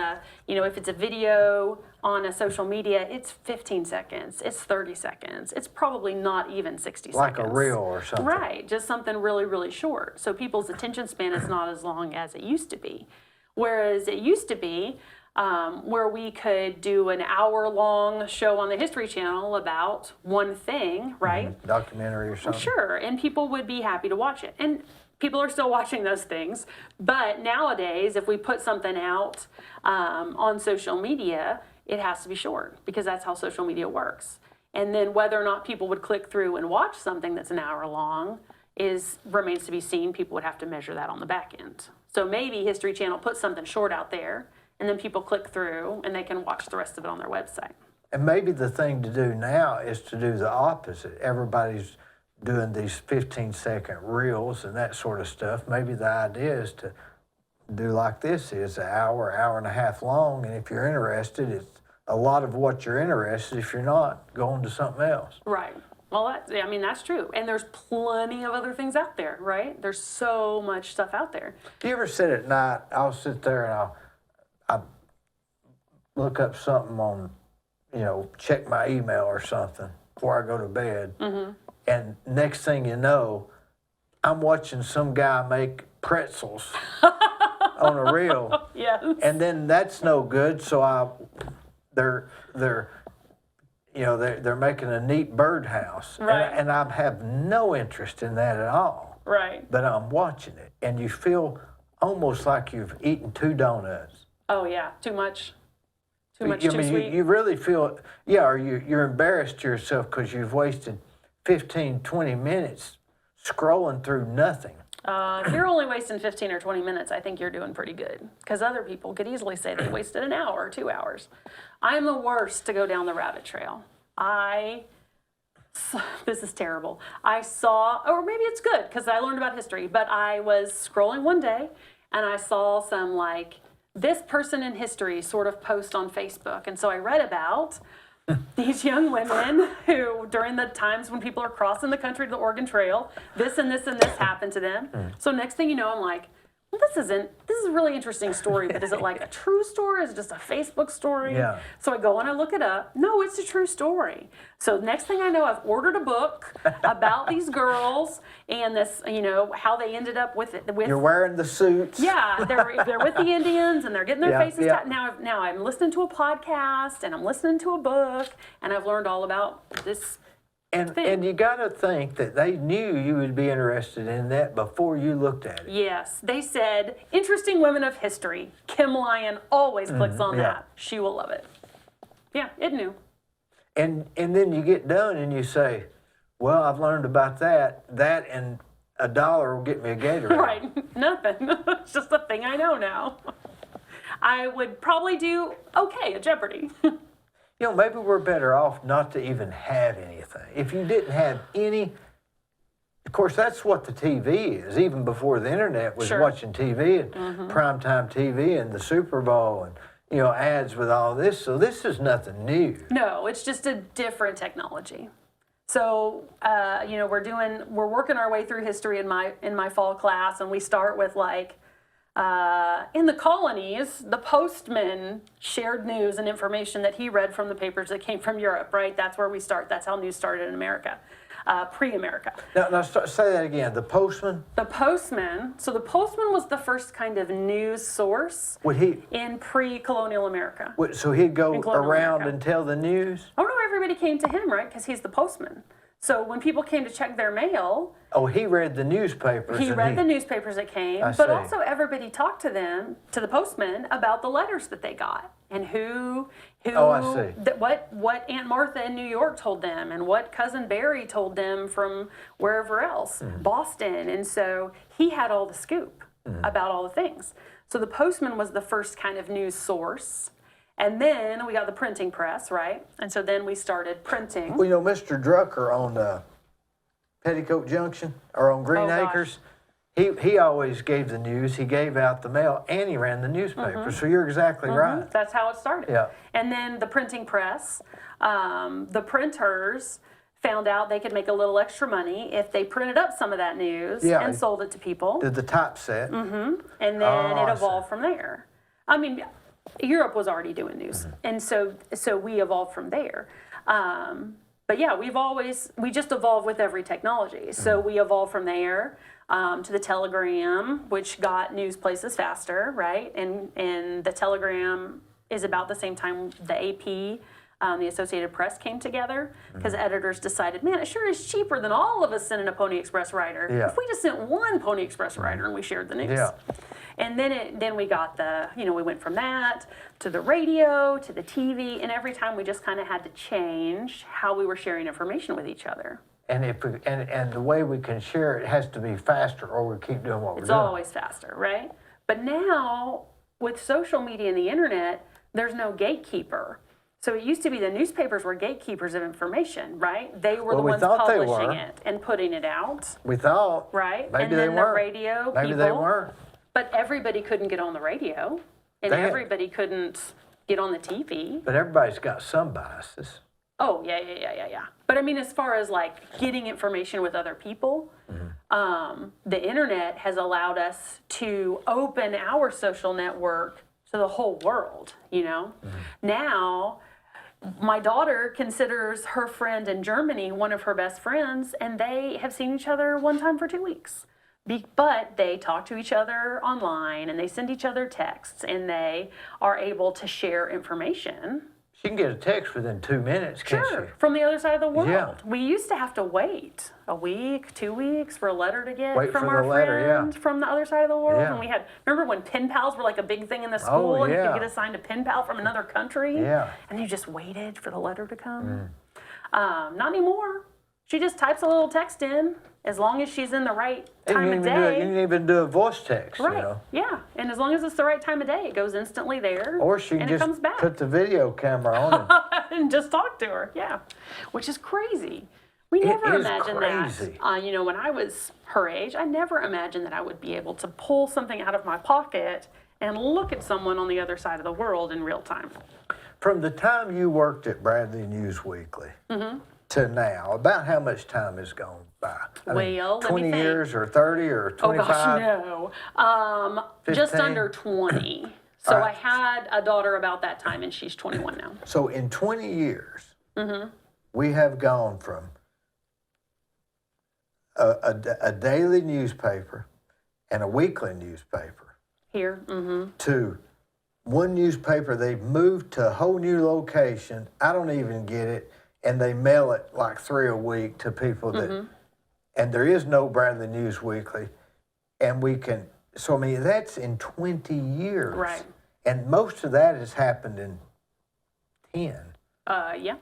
if it's a video on a social media, it's 15 seconds, it's 30 seconds, it's probably not even 60 Like seconds. a reel or something. Right, just something really, really short. So people's attention span is not as long as it used to be. Whereas it used to be where we could do an hour-long show on the History Channel about one thing, right? Documentary or something. Sure, and people would be happy to watch it. And people are still watching those things. But nowadays, if we put something out on social media, it has to be short because that's how social media works. And then whether or not people would click through and watch something that's an hour long remains to be seen. People would have to measure that on the back end. So maybe History Channel puts something short out there, and then people click through and they can watch the rest of it on their website. And maybe the thing to do now is to do the opposite. Everybody's doing these 15-second reels and that sort of stuff. Maybe the idea is to do like this is an hour and a half long, and if you're interested, it's a lot of what you're interested. If you're not, go on to something else. Right. Well, that's true. And there's plenty of other things out there, right? There's so much stuff out there. Do you ever sit at night, I'll sit there and I'll look up something on, check my email or something before I go to bed. And next thing you know, I'm watching some guy make pretzels on a reel. Yes. And then that's no good, so they're making a neat birdhouse. Right. And I have no interest in that at all. Right. But I'm watching it, and you feel almost like you've eaten 2 donuts. Oh, yeah. Too much. Too much, too sweet. You really feel, or you're embarrassed to yourself because you've wasted 15, 20 minutes scrolling through nothing. If you're only wasting 15 or 20 minutes, I think you're doing pretty good. Because other people could easily say they wasted an hour or 2 hours. I'm the worst to go down the rabbit trail. This is terrible. I saw, or maybe it's good because I learned about history, but I was scrolling one day and I saw some this person in history sort of post on Facebook. And so I read about these young women who, during the times when people are crossing the country to the Oregon Trail, this and this and this happened to them. So next thing you know, I'm like, well, this is a really interesting story, but is it like a true story? Is it just a Facebook story? Yeah. So I go and I look it up. No, it's a true story. So next thing I know, I've ordered a book about these girls and this, how they ended up with it. You're wearing the suits. Yeah, they're with the Indians and they're getting their Yeah, faces yeah. Now I'm listening to a podcast and I'm listening to a book and I've learned all about this. And you got to think that they knew you would be interested in that before you looked at it. Yes, they said, interesting women of history. Kim Lyon always clicks on yeah. that. She will love it. Yeah, it knew. And then you get done and you say, well, I've learned about that. That and $1 will get me a Gatorade. Right, nothing. It's just a thing I know now. I would probably do okay at Jeopardy. Maybe we're better off not to even have anything. If you didn't have any, of course, that's what the TV is. Even before the internet was Sure. watching TV and primetime TV and the Super Bowl and, ads with all this. So this is nothing new. No, it's just a different technology. So, we're working our way through history in my fall class, and we start with in the colonies, the postman shared news and information that he read from the papers that came from Europe, right? That's where we start. That's how news started in America, pre-America. Now say that again. The postman? The postman was the first kind of news source in pre-colonial America. So he'd go In colonial around America. and tell the news? Oh no, everybody came to him, right? Because he's the postman. So when people came to check their mail, Oh, he read the newspapers. he and read the newspapers that came, I but see. also everybody talked to the postman about the letters that they got and who Oh, I see. What Aunt Martha in New York told them and what Cousin Barry told them from wherever else, Mm-hmm. Boston. And so he had all the scoop Mm-hmm. about all the things. So the postman was the first kind of news source. And then we got the printing press, right? And so then we started printing. Well, Mr. Drucker on Petticoat Junction or on Green Oh, gosh. Acres, he always gave the news. He gave out the mail and he ran the newspaper. So you're exactly right. That's how it started. Yeah. And then the printing press, the printers found out they could make a little extra money if they printed up some of that news Yeah. and sold it to people. Did the typeset. And then Oh, it I evolved from there. I mean, Europe was already doing news, Mm-hmm. and so we evolved from there. But yeah, we just evolve with every technology. So Mm-hmm. we evolved from there to the telegram, which got news places faster, right? And the telegram is about the same time the AP. The Associated Press came together because editors decided, man, it sure is cheaper than all of us sending a Pony Express rider. Yeah. If we just sent one Pony Express rider and we shared the news. Yeah. And then we got we went from that to the radio, to the TV, and every time we just kind of had to change how we were sharing information with each other. And and the way we can share it has to be faster or we keep doing what we're It's doing. always faster, right? But now, with social media and the internet, there's no gatekeeper. So it used to be the newspapers were gatekeepers of information, right? They were Well, the we ones thought they publishing were. it and putting it out, We thought. right? Maybe and they then the weren't. radio Maybe people. they weren't. But everybody couldn't get on the radio, and They had- everybody couldn't get on the TV. But everybody's got some biases. Oh, yeah. But I mean, as far as getting information with other people, the internet has allowed us to open our social network to the whole world, Now, my daughter considers her friend in Germany one of her best friends, and they have seen each other one time for 2 weeks. But they talk to each other online, and they send each other texts, and they are able to share information. She can get a text within 2 minutes, can't Sure, she? from the other side of the world. Yeah. We used to have to wait a week, 2 weeks for a letter to get Wait from for our the letter, yeah. friend from the other side of the world. Yeah. And we had, remember when pen pals were like a big thing in the school, and you yeah. could get assigned a pen pal from another country? Yeah. And you just waited for the letter to come? Not anymore. She just types a little text in, as long as she's in the right time of You day. can even do a voice text, Right, yeah. And as long as it's the right time of day, it goes instantly there, Or she can and it just comes back. put the video camera on and And just talk to her, yeah, which is crazy. We never is imagined crazy. that. When I was her age, I never imagined that I would be able to pull something out of my pocket and look at someone on the other side of the world in real time. From the time you worked at Bradley News Weekly to now, about how much time has gone by? I mean, Well, let me 20 think. years or 30 or Oh 25? gosh, no. Just 15? under 20. So All right. I had a daughter about that time, and she's 21 now. So in 20 years, Mm-hmm. we have gone from a daily newspaper and a weekly newspaper Here, mm-hmm. to one newspaper. They've moved to a whole new location. I don't even get it. And they mail it like 3 a week to people that, and there is no Bradley News Weekly. And we can, so I mean, that's in 20 years. Right. And most of that has happened in 10. Yeah.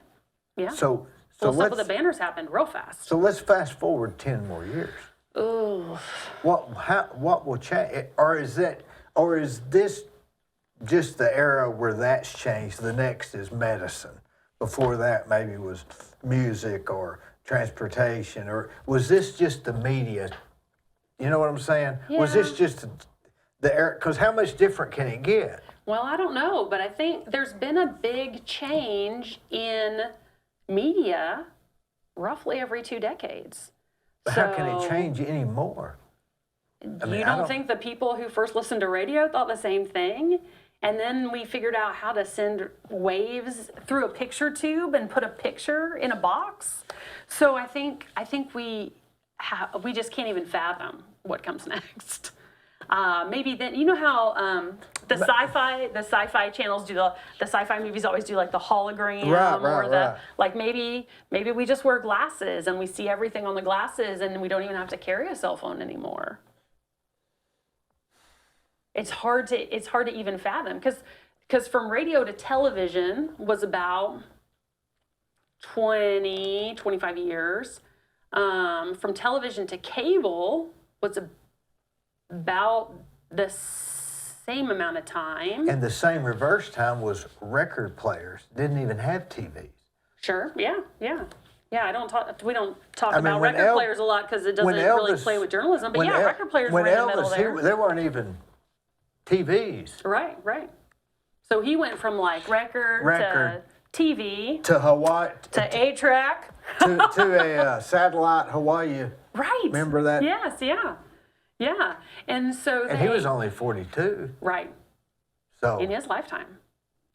Yeah. So well, some of let's, the banners happened real fast. so let's fast forward 10 more years. Ooh. What will change? Or is this just the era where that's changed? The next is medicine. Before that, maybe was music or transportation, or was this just the media? You know what I'm saying? Was this Yeah. just the era? Because how much different can it get? Well, I don't know, but I think there's been a big change in media roughly every 2 decades. But how can it So, change anymore? I mean, you I don't think the people who first listened to radio thought the same thing? And then we figured out how to send waves through a picture tube and put a picture in a box. So I think we just can't even fathom what comes next. Maybe then, you know how the sci-fi channels do the sci-fi movies always do like the hologram or right. like maybe we just wear glasses and we see everything on the glasses and we don't even have to carry a cell phone anymore. It's hard to even fathom because from radio to television was about 25 years. From television to cable was about the same amount of time. And the same reverse time was record players didn't even have TVs. Sure, yeah. Yeah, we don't talk I mean, about when record players a lot because it doesn't really play with journalism. But yeah, record players were in the middle there. There weren't even TVs. Right. So he went from like record to TV to Hawaii to 8-track. to a satellite Hawaii. Right. Remember that? Yes, yeah. And so And he was only 42. right So in his lifetime.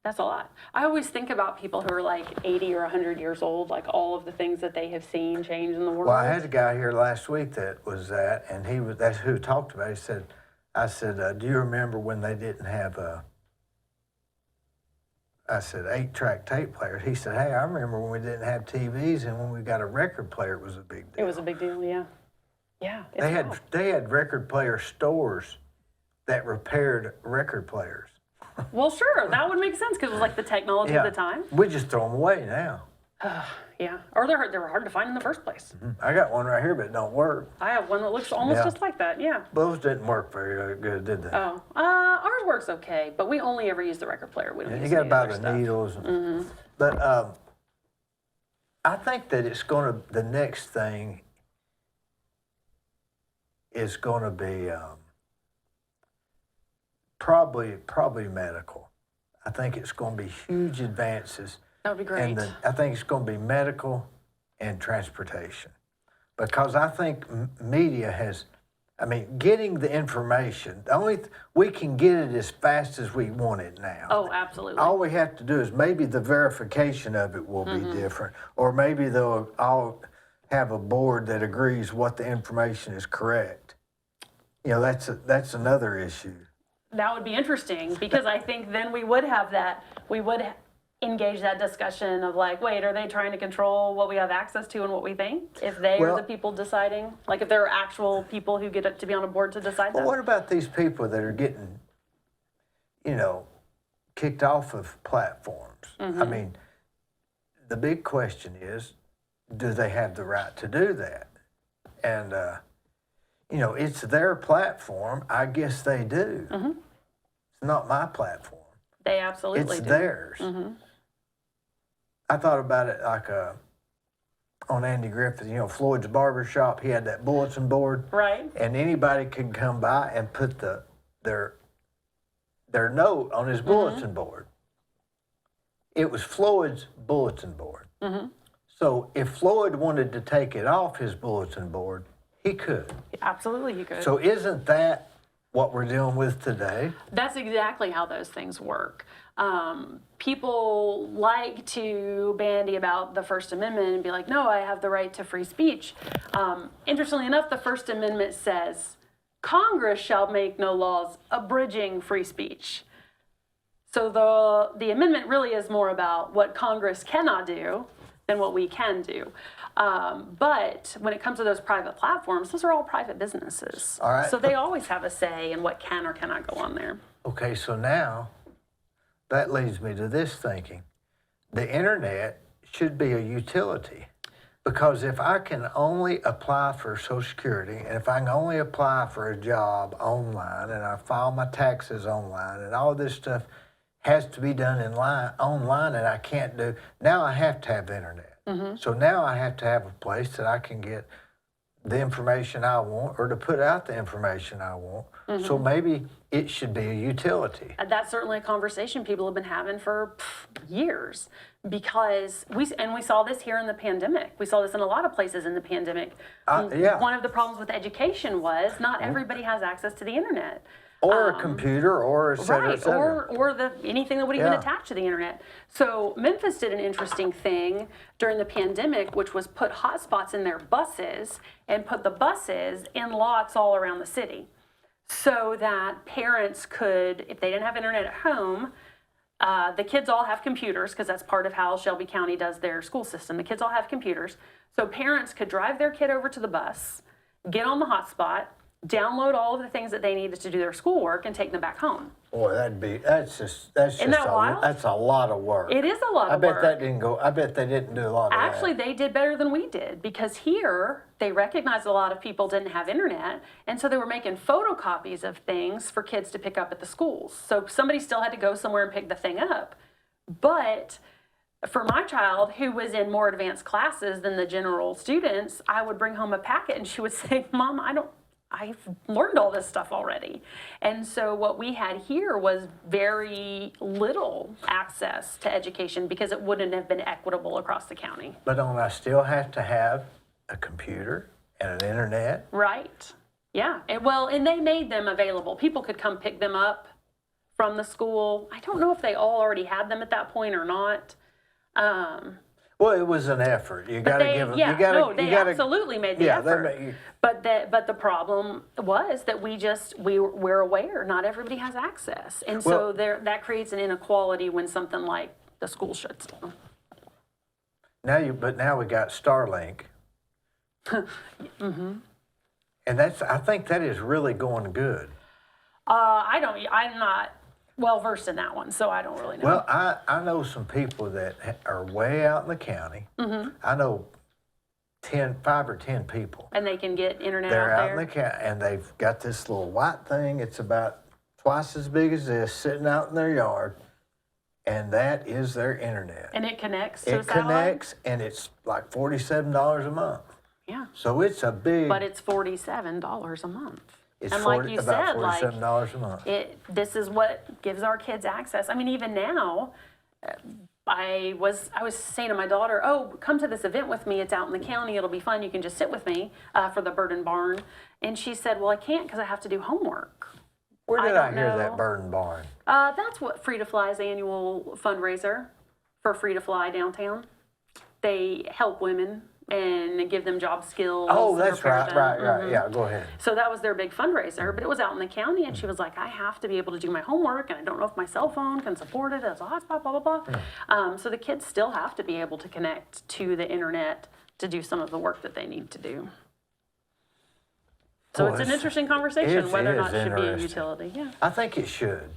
That's a lot. I always think about people who are like 80 or 100 years old, like all of the things that they have seen change in the world. well, I had a guy here last week that was that, and that's who talked about it. He said, I said, do you remember when they didn't have I said, 8-track tape players? He said, hey, I remember when we didn't have TVs, and when we got a record player, it was a big deal. It was a big deal, yeah. Yeah. They had record player stores that repaired record players. Well, sure, that would make sense because it was like the technology of the time. We just throw them away now. Yeah, or they were hard to find in the first place. I got one right here, but it don't work. I have one that looks almost Yeah. just like that. Yeah. Those didn't work very good, did they? Oh, ours works okay, but we only ever use the record player. We don't You use got to any buy other the stuff. needles. But I think that the next thing is going to be probably medical. I think it's going to be huge advances. That would be great. And I think it's going to be medical and transportation. Because I think media has, getting the information, we can get it as fast as we want it now. Oh, absolutely. All we have to do is maybe the verification of it will be different, or maybe they'll all have a board that agrees what the information is correct. You know, that's another issue. That would be interesting because I think then we would have that, we would engage that discussion of like, wait, are they trying to control what we have access to and what we think? If they are the people deciding, like if there are actual people who get to be on a board to decide Well, that. what about these people that are getting, kicked off of platforms? The big question is, do they have the right to do that? And, it's their platform. I guess they do. It's not my platform. They absolutely It's do. theirs. I thought about it like on Andy Griffith, Floyd's Barber Shop. He had that bulletin board. Right. And anybody could come by and put their note on his bulletin board. It was Floyd's bulletin board. So if Floyd wanted to take it off his bulletin board, he could. Absolutely, you could. So isn't that what we're dealing with today? That's exactly how those things work. People like to bandy about the First Amendment and be like, no, I have the right to free speech. Interestingly enough, the First Amendment says, Congress shall make no laws abridging free speech. So the amendment really is more about what Congress cannot do than what we can do. But when it comes to those private platforms, those are all private businesses. All right. So they always have a say in what can or cannot go on there. Okay, so now that leads me to this thinking. The internet should be a utility, because if I can only apply for Social Security, and if I can only apply for a job online, and I file my taxes online, and all this stuff has to be done online, and I can't do, now I have to have internet. So now I have to have a place that I can get the information I want, or to put out the information I want. So maybe it should be a utility. That's certainly a conversation people have been having for years, because we saw this here in the pandemic. We saw this in a lot of places in the pandemic. Yeah. One of the problems with education was not everybody has access to the internet. Or a computer, or et cetera, et Right, cetera. or anything that would even Yeah. attach to the internet. So Memphis did an interesting thing during the pandemic, which was put hotspots in their buses and put the buses in lots all around the city, so that parents could, if they didn't have internet at home, the kids all have computers, because that's part of how Shelby County does their school system. The kids all have computers, so parents could drive their kid over to the bus, get on the hotspot, download all of the things that they needed to do their schoolwork, and take them back home. Boy, that's just Isn't that wild? that's a lot of work. It is a lot I of bet work. that didn't go. I bet they didn't do a lot of Actually, that. they did better than we did, because here they recognized a lot of people didn't have internet, and so they were making photocopies of things for kids to pick up at the schools. So somebody still had to go somewhere and pick the thing up. But for my child, who was in more advanced classes than the general students, I would bring home a packet and she would say, Mom, I've learned all this stuff already. And so what we had here was very little access to education, because it wouldn't have been equitable across the county. But don't I still have to have a computer and an internet? Right. Yeah. And they made them available. People could come pick them up from the school. I don't know if they all already had them at that point or not. Well, it was an effort. You got to give them. Yeah, you gotta, no, they you gotta, absolutely made the yeah, effort. But the problem was that we're aware not everybody has access, and so that creates an inequality when something like the school shuts down. But now we got Starlink. And I think that is really going good. I'm not well versed in that one, so I don't really know. Well, I know some people that are way out in the county. I know 5 or 10 people. And they can get internet They're out out there. in the county, and they've got this little white thing. It's about twice as big as this, sitting out in their yard, and that is their internet. And it connects to a It satellite? connects, and it's like $47 a month. Yeah. So it's a big. But it's $47 a month. It's and like you about said, like $47 a month. this is what gives our kids access. I mean, even now, I was saying to my daughter, "Oh, come to this event with me. It's out in the county. It'll be fun. You can just sit with me for the Bird and Barn." And she said, "Well, I can't because I have to do homework." Where did I don't hear know. that Bird and Barn? That's what Free to Fly's annual fundraiser for Free to Fly downtown. They help women and give them job skills. Oh, and that's prepare right, them. right. Yeah, go ahead. So that was their big fundraiser, but it was out in the county, and she was like, I have to be able to do my homework, and I don't know if my cell phone can support it as a hotspot, blah, blah, blah. So the kids still have to be able to connect to the internet to do some of the work that they need to do. So Boy, it's an it's- interesting conversation it whether or is not it should be a interesting. utility. Yeah, I think it should.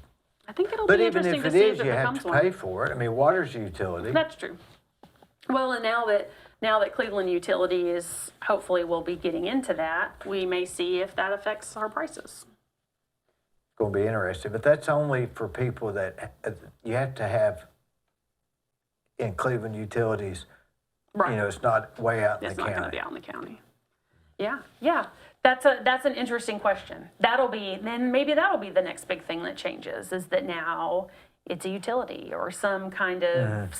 I think it'll But be even interesting if to it see is, if it you have becomes to one. pay for it. I mean, water's a utility. That's true. Well, and now that Cleveland Utility is, hopefully we'll be getting into that, we may see if that affects our prices. It's going to be interesting. But that's only for people that you have to have in Cleveland Utilities. Right. You know, it's not way out in It's the not going to county. be out in the county. Yeah. That's an interesting question. Maybe that'll be the next big thing that changes, is that now it's a utility or some kind of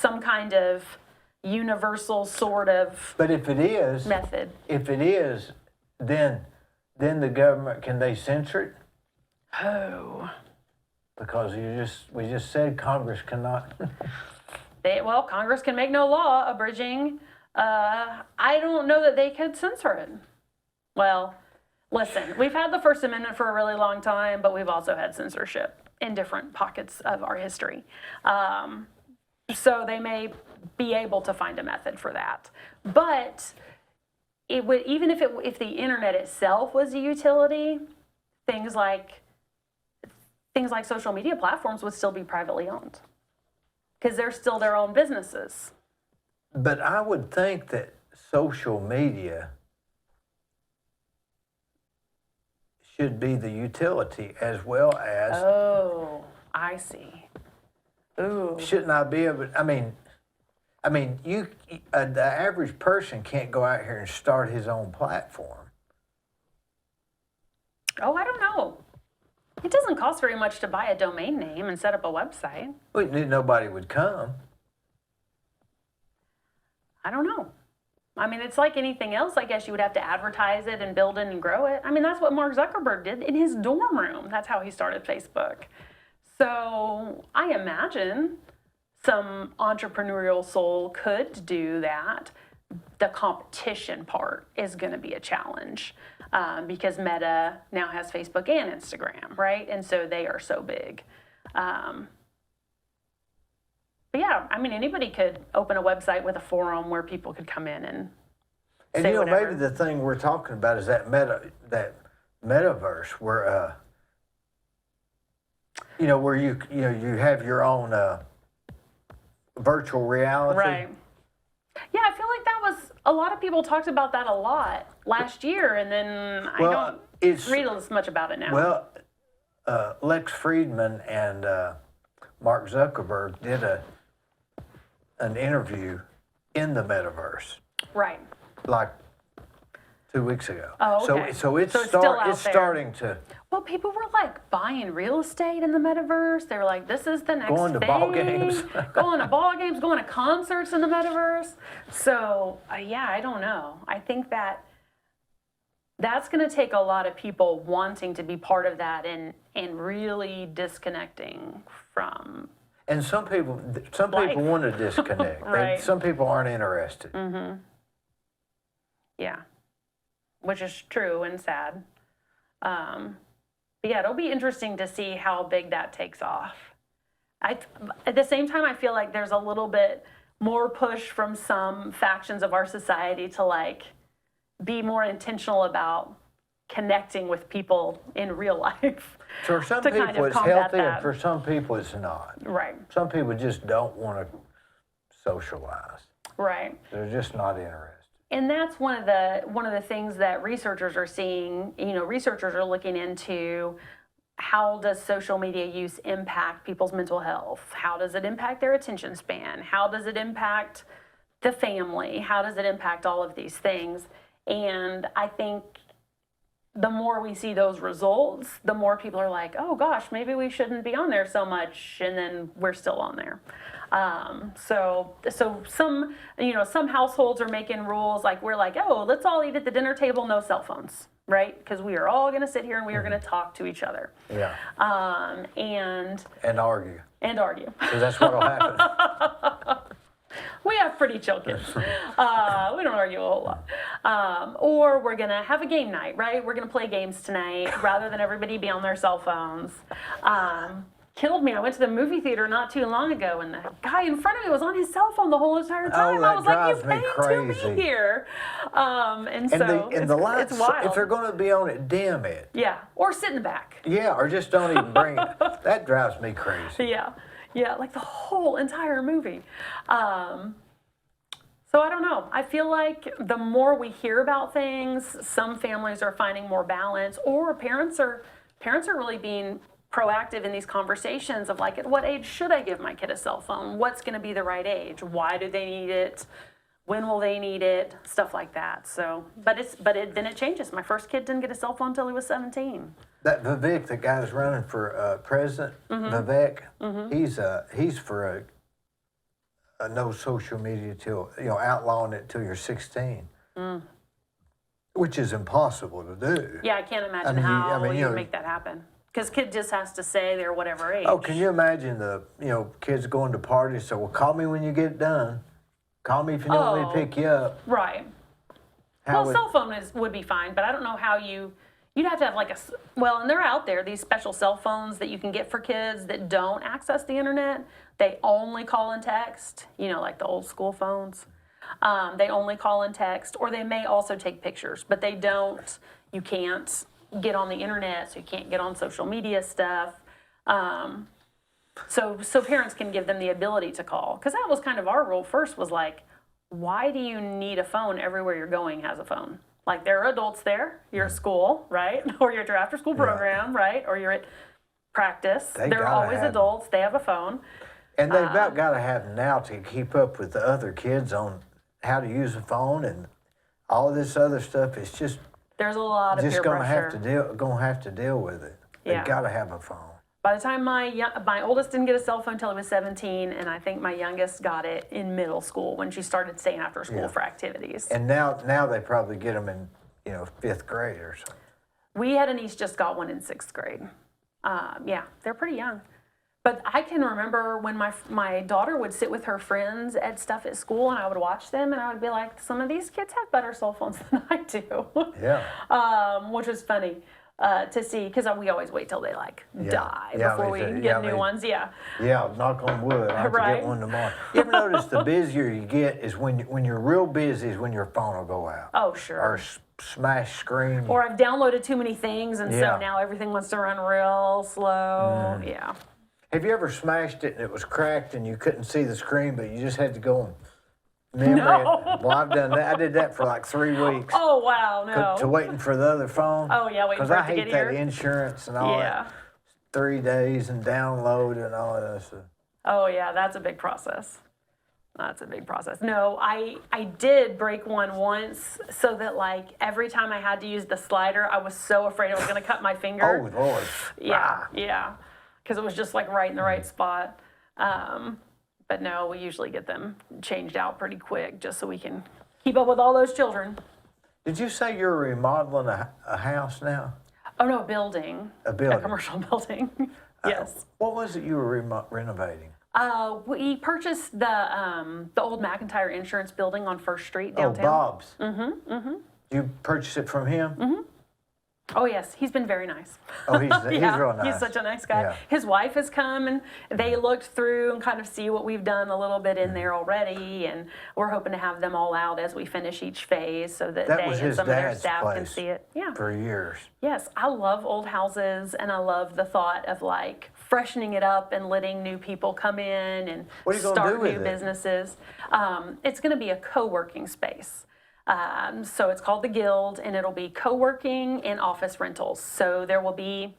universal sort of But if it is, method. then the government, can they censor it? Oh. Because we just said Congress cannot. Well, Congress can make no law abridging. I don't know that they could censor it. Well, listen, we've had the First Amendment for a really long time, but we've also had censorship in different pockets of our history. So they may be able to find a method for that. But it would, even if the internet itself was a utility, things like social media platforms would still be privately owned because they're still their own businesses. But I would think that social media should be the utility as well as. Oh, I see. Ooh. Shouldn't I be able? I mean, the average person can't go out here and start his own platform. Oh, I don't know. It doesn't cost very much to buy a domain name and set up a website. Well, nobody would come. I don't know. I mean, it's like anything else. I guess you would have to advertise it and build it and grow it. I mean, that's what Mark Zuckerberg did in his dorm room. That's how he started Facebook. So I imagine some entrepreneurial soul could do that. The competition part is going to be a challenge because Meta now has Facebook and Instagram, right? And so they are so big. But yeah, I mean, anybody could open a website with a forum where people could come in and say whatever. Maybe the thing we're talking about is that metaverse where where you have your own virtual reality. Right. Yeah, I feel like that was a lot of people talked about that a lot last year, and then I don't read as much about it now. Well, Lex Friedman and Mark Zuckerberg did an interview in the metaverse. Right. Like 2 weeks ago. Oh, okay. So it's still out there. starting to. Well, people were like buying real estate in the metaverse. They were like, this is the next Going to thing. ball games. Going to ball games, going to concerts in the metaverse. So, yeah, I don't know. I think that's going to take a lot of people wanting to be part of that and really disconnecting from. And some people want to disconnect. Right. Some people aren't interested. Mm-hmm. Yeah, which is true and sad. But yeah, it'll be interesting to see how big that takes off. At the same time, I feel like there's a little bit more push from some factions of our society to like be more intentional about connecting with people in real life. For some to people kind of it's combat healthy, that. and for some people it's not. Right. Some people just don't want to socialize. Right. They're just not interested. And that's one of the things that researchers are seeing. Researchers are looking into how does social media use impact people's mental health? How does it impact their attention span? How does it impact the family? How does it impact all of these things? And I think the more we see those results, the more people are like, oh gosh, maybe we shouldn't be on there so much, and then we're still on there. So some households are making rules like we're like, oh, let's all eat at the dinner table, no cell phones, right? Because we are all going to sit here and we are going to talk to each other. Yeah. And argue. And argue. Because that's what'll happen. We have pretty chill kids. We don't argue a whole lot. Or we're going to have a game night, right? We're going to play games tonight rather than everybody be on their cell phones. Killed me. I went to the movie theater not too long ago, and the guy in front of me was on his cell phone the whole entire time. I was like, "You paid to be here," and so the lights, it's wild. if they're going to be on it, dim it. Yeah, or sit in the back. Yeah, or just don't even bring it. That drives me crazy. Yeah, like the whole entire movie. So I don't know. I feel like the more we hear about things, some families are finding more balance, or parents are really being proactive in these conversations of like, at what age should I give my kid a cell phone? What's going to be the right age? Why do they need it? When will they need it? Stuff like that. So, then it changes. My first kid didn't get a cell phone until he was 17. That Vivek, the guy who's running for president, Vivek, he's for no social media till, outlawing it till you're 16. Which is impossible to do. Yeah, I can't imagine how you make that happen. Because kid just has to say they're whatever age. Oh, can you imagine the, kids going to parties, so, well, call me when you get done. Call me if you need me to pick you up. Right. Cell phone would be fine, but I don't know how you'd have to have and they're out there, these special cell phones that you can get for kids that don't access the internet. They only call and text, like the old school phones. They only call and text, or they may also take pictures, but you can't get on the internet, so you can't get on social media stuff. So parents can give them the ability to call. Because that was kind of our rule first, was like, why do you need a phone? Everywhere you're going has a phone. Like, there are adults there. You're at school, right? Or you're at your after-school program, right? Or you're at practice. There are always adults. They have a phone. And they've about got to have them now to keep up with the other kids on how to use a phone and all this other stuff. It's just there's a lot of peer pressure. Gonna have to deal with it. They've got to have a phone. By the time my oldest didn't get a cell phone until he was 17, and I think my youngest got it in middle school when she started staying after school for activities. And now they probably get them in 5th grade or something. We had a niece just got one in 6th grade. They're pretty young. But I can remember when my daughter would sit with her friends at stuff at school, and I would watch them, and I would be like, some of these kids have better cell phones than I do. Yeah. Which was funny to see, because we always wait till they die before we get new ones. Yeah. Yeah, knock on wood. I have to get one tomorrow. You ever notice the busier you get is when you're real busy is when your phone will go out. Oh, sure. Or smash screen. Or I've downloaded too many things, and so now everything wants to run real slow. Yeah. Have you ever smashed it and it was cracked and you couldn't see the screen, but you just had to go and memory it? Well, I've done that. I did that for like 3 weeks. Oh, wow, no. To waiting for the other phone. Oh, yeah, waiting for it to get here. Because I hate that insurance and all that. 3 days and download and all that stuff. Oh, yeah, that's a big process. No, I did break one once, so that every time I had to use the slider, I was so afraid I was going to cut my finger. Oh, Lord. Yeah. Because it was just right in the right spot. But no, we usually get them changed out pretty quick just so we can keep up with all those children. Did you say you're remodeling a house now? Oh, no, a building. A building. A commercial building. Yes. What was it you were renovating? We purchased the old McIntyre Insurance building on 1st Street downtown. Oh, Bob's. Mm-hmm. You purchased it from him? Mm-hmm. Oh, yes. He's been very nice. Oh, he's real nice. He's such a nice guy. Yeah. His wife has come, and they looked through and kind of see what we've done a little bit in there already, and we're hoping to have them all out as we finish each phase so that they and some of their staff can see it. Yeah. For years. Yes. I love old houses, and I love the thought of freshening it up and letting new people come in and start new businesses. It's going to be a co-working space. So it's called the Guild, and it'll be co-working and office rentals. So there will be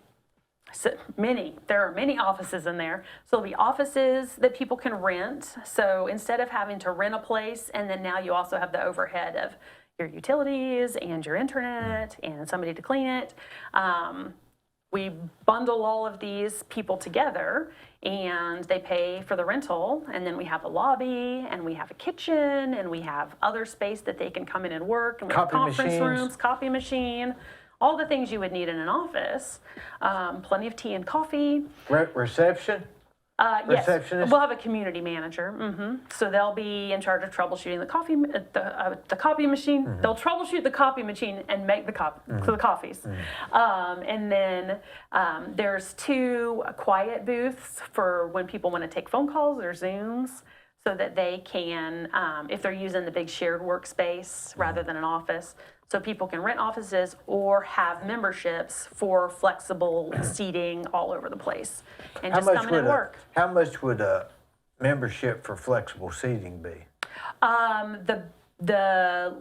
there are many offices in there. So there'll be offices that people can rent. So instead of having to rent a place, and then now you also have the overhead of your utilities and your internet and somebody to clean it. We bundle all of these people together, and they pay for the rental, and then we have a lobby, and we have a kitchen, and we have other space that they can come in and work, and we have conference rooms, copy machine, all the things you would need in an office, plenty of tea and coffee. Reception? Yes, Receptionist? we'll have a community manager. So they'll be in charge of troubleshooting the copy machine. They'll troubleshoot the copy machine and make the coffees. And then there's 2 quiet booths for when people want to take phone calls or Zooms, so that they can, if they're using the big shared workspace rather than an office, so people can rent offices or have memberships for flexible seating all over the place and just come in and work. How much would a membership for flexible seating be? The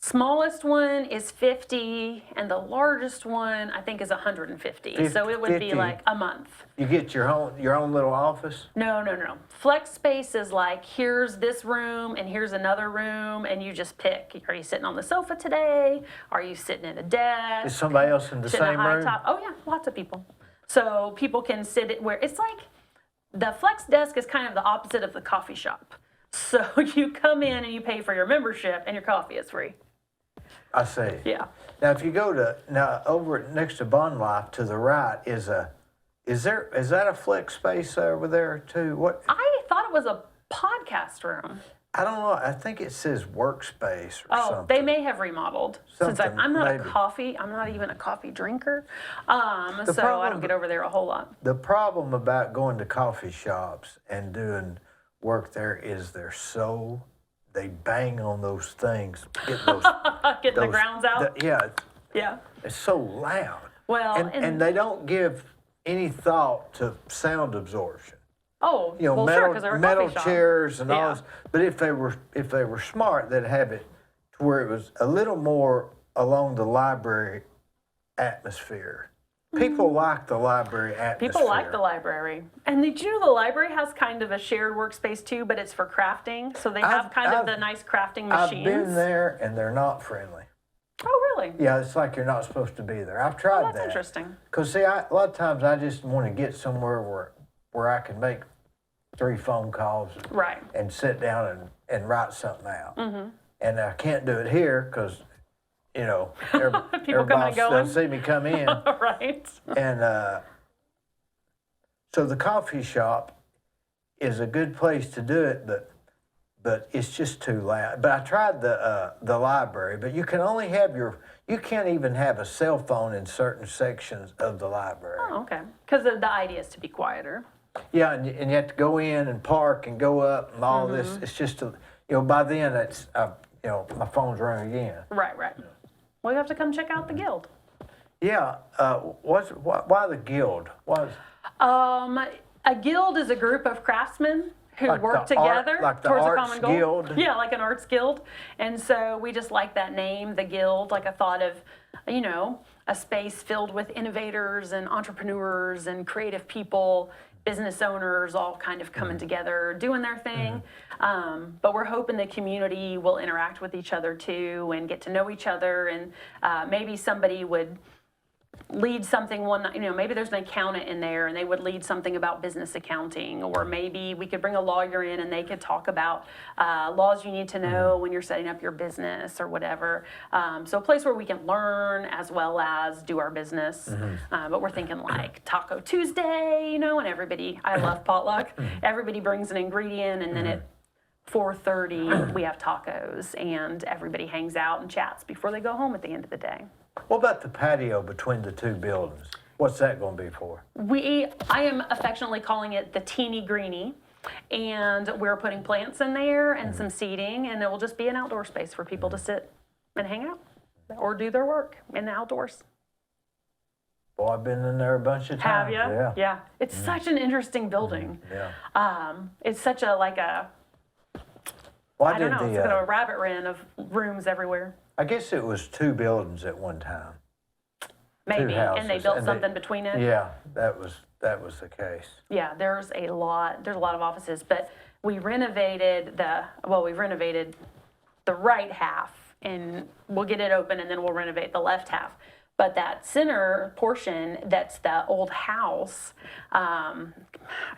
smallest one is $50, and the largest one I think is $150. So it would be a month. You get your own little office? No. Flex space is here's this room and here's another room, and you just pick. Are you sitting on the sofa today? Are you sitting at a desk? Is somebody else in the same room? Top? Oh yeah, lots of people. So people can sit where it's the flex desk is kind of the opposite of the coffee shop. So you come in and you pay for your membership and your coffee is free. I see. Yeah. Now, if you go to, now over next to Bond Life to the right is that a flex space over there too? What? I thought it was a podcast room. I don't know. I think it says workspace or Oh, something. they may have remodeled. Since Something, I'm not maybe. I'm not even a coffee drinker. So I problem- don't get over there a whole lot. The problem about going to coffee shops and doing work there is they bang on those things, get those, Getting the grounds out. yeah, Yeah. it's so loud. Well, And they don't give any thought to sound absorption. oh, You know, well, sure, because they're a metal coffee shop. chairs and all Yeah. this. But if they were smart, they'd have it to where it was a little more along the library atmosphere. People like the library atmosphere. People like the library. And did you know the library has kind of a shared workspace too, but it's for crafting. So they have the nice crafting machines. I've been there and they're not friendly. Oh, really? Yeah, it's like you're not supposed to be there. I've tried That's that. interesting. Because see, a lot of times I just want to get somewhere where I can make 3 phone calls Right. and sit down and write something out. Mm-hmm. And I can't do it here because, you know, People coming and boss going. doesn't see me come in. Right. And so the coffee shop is a good place to do it, but it's just too loud. But I tried the library, but you can only have you can't even have a cell phone in certain sections of the library. Oh, okay. Because the idea is to be quieter. Yeah, and you have to go in and park and go up and all this. It's just, by then it's, my phone's ringing again. Right, right. Well, you have to come check out the guild. Yeah, why the guild? A guild is a group of craftsmen who Like work the art- together like the towards a arts common goal. guild? Yeah, like an arts guild. And so we just like that name, the guild, like a thought of, a space filled with innovators and entrepreneurs and creative people, business owners, all kind of coming together, doing their thing. But we're hoping the community will interact with each other too and get to know each other. And maybe somebody would lead something maybe there's an accountant in there and they would lead something about business accounting, or maybe we could bring a lawyer in and they could talk about laws you need to know when you're setting up your business or whatever. So a place where we can learn as well as do our business. But we're thinking like Taco Tuesday, and everybody, I love potluck. Everybody brings an ingredient and then at 4:30 we have tacos and everybody hangs out and chats before they go home at the end of the day. What about the patio between the 2 buildings? What's that going to be for? I am affectionately calling it the teeny greeny, and we're putting plants in there and some seating, and it will just be an outdoor space for people to sit and hang out or do their work in the outdoors. Well, I've been in there a bunch of Have times. you? Yeah. Yeah. It's such an interesting building. Yeah. It's such a Well, I don't know, it's got a rabbit ren of rooms everywhere. I guess it was 2 buildings at one time. Maybe, and they houses, built and they- something between it. Yeah, that was the case. Yeah, there's a lot of offices, but we renovated the right half, and we'll get it open and then we'll renovate the left half. But that center portion, that's the old house. I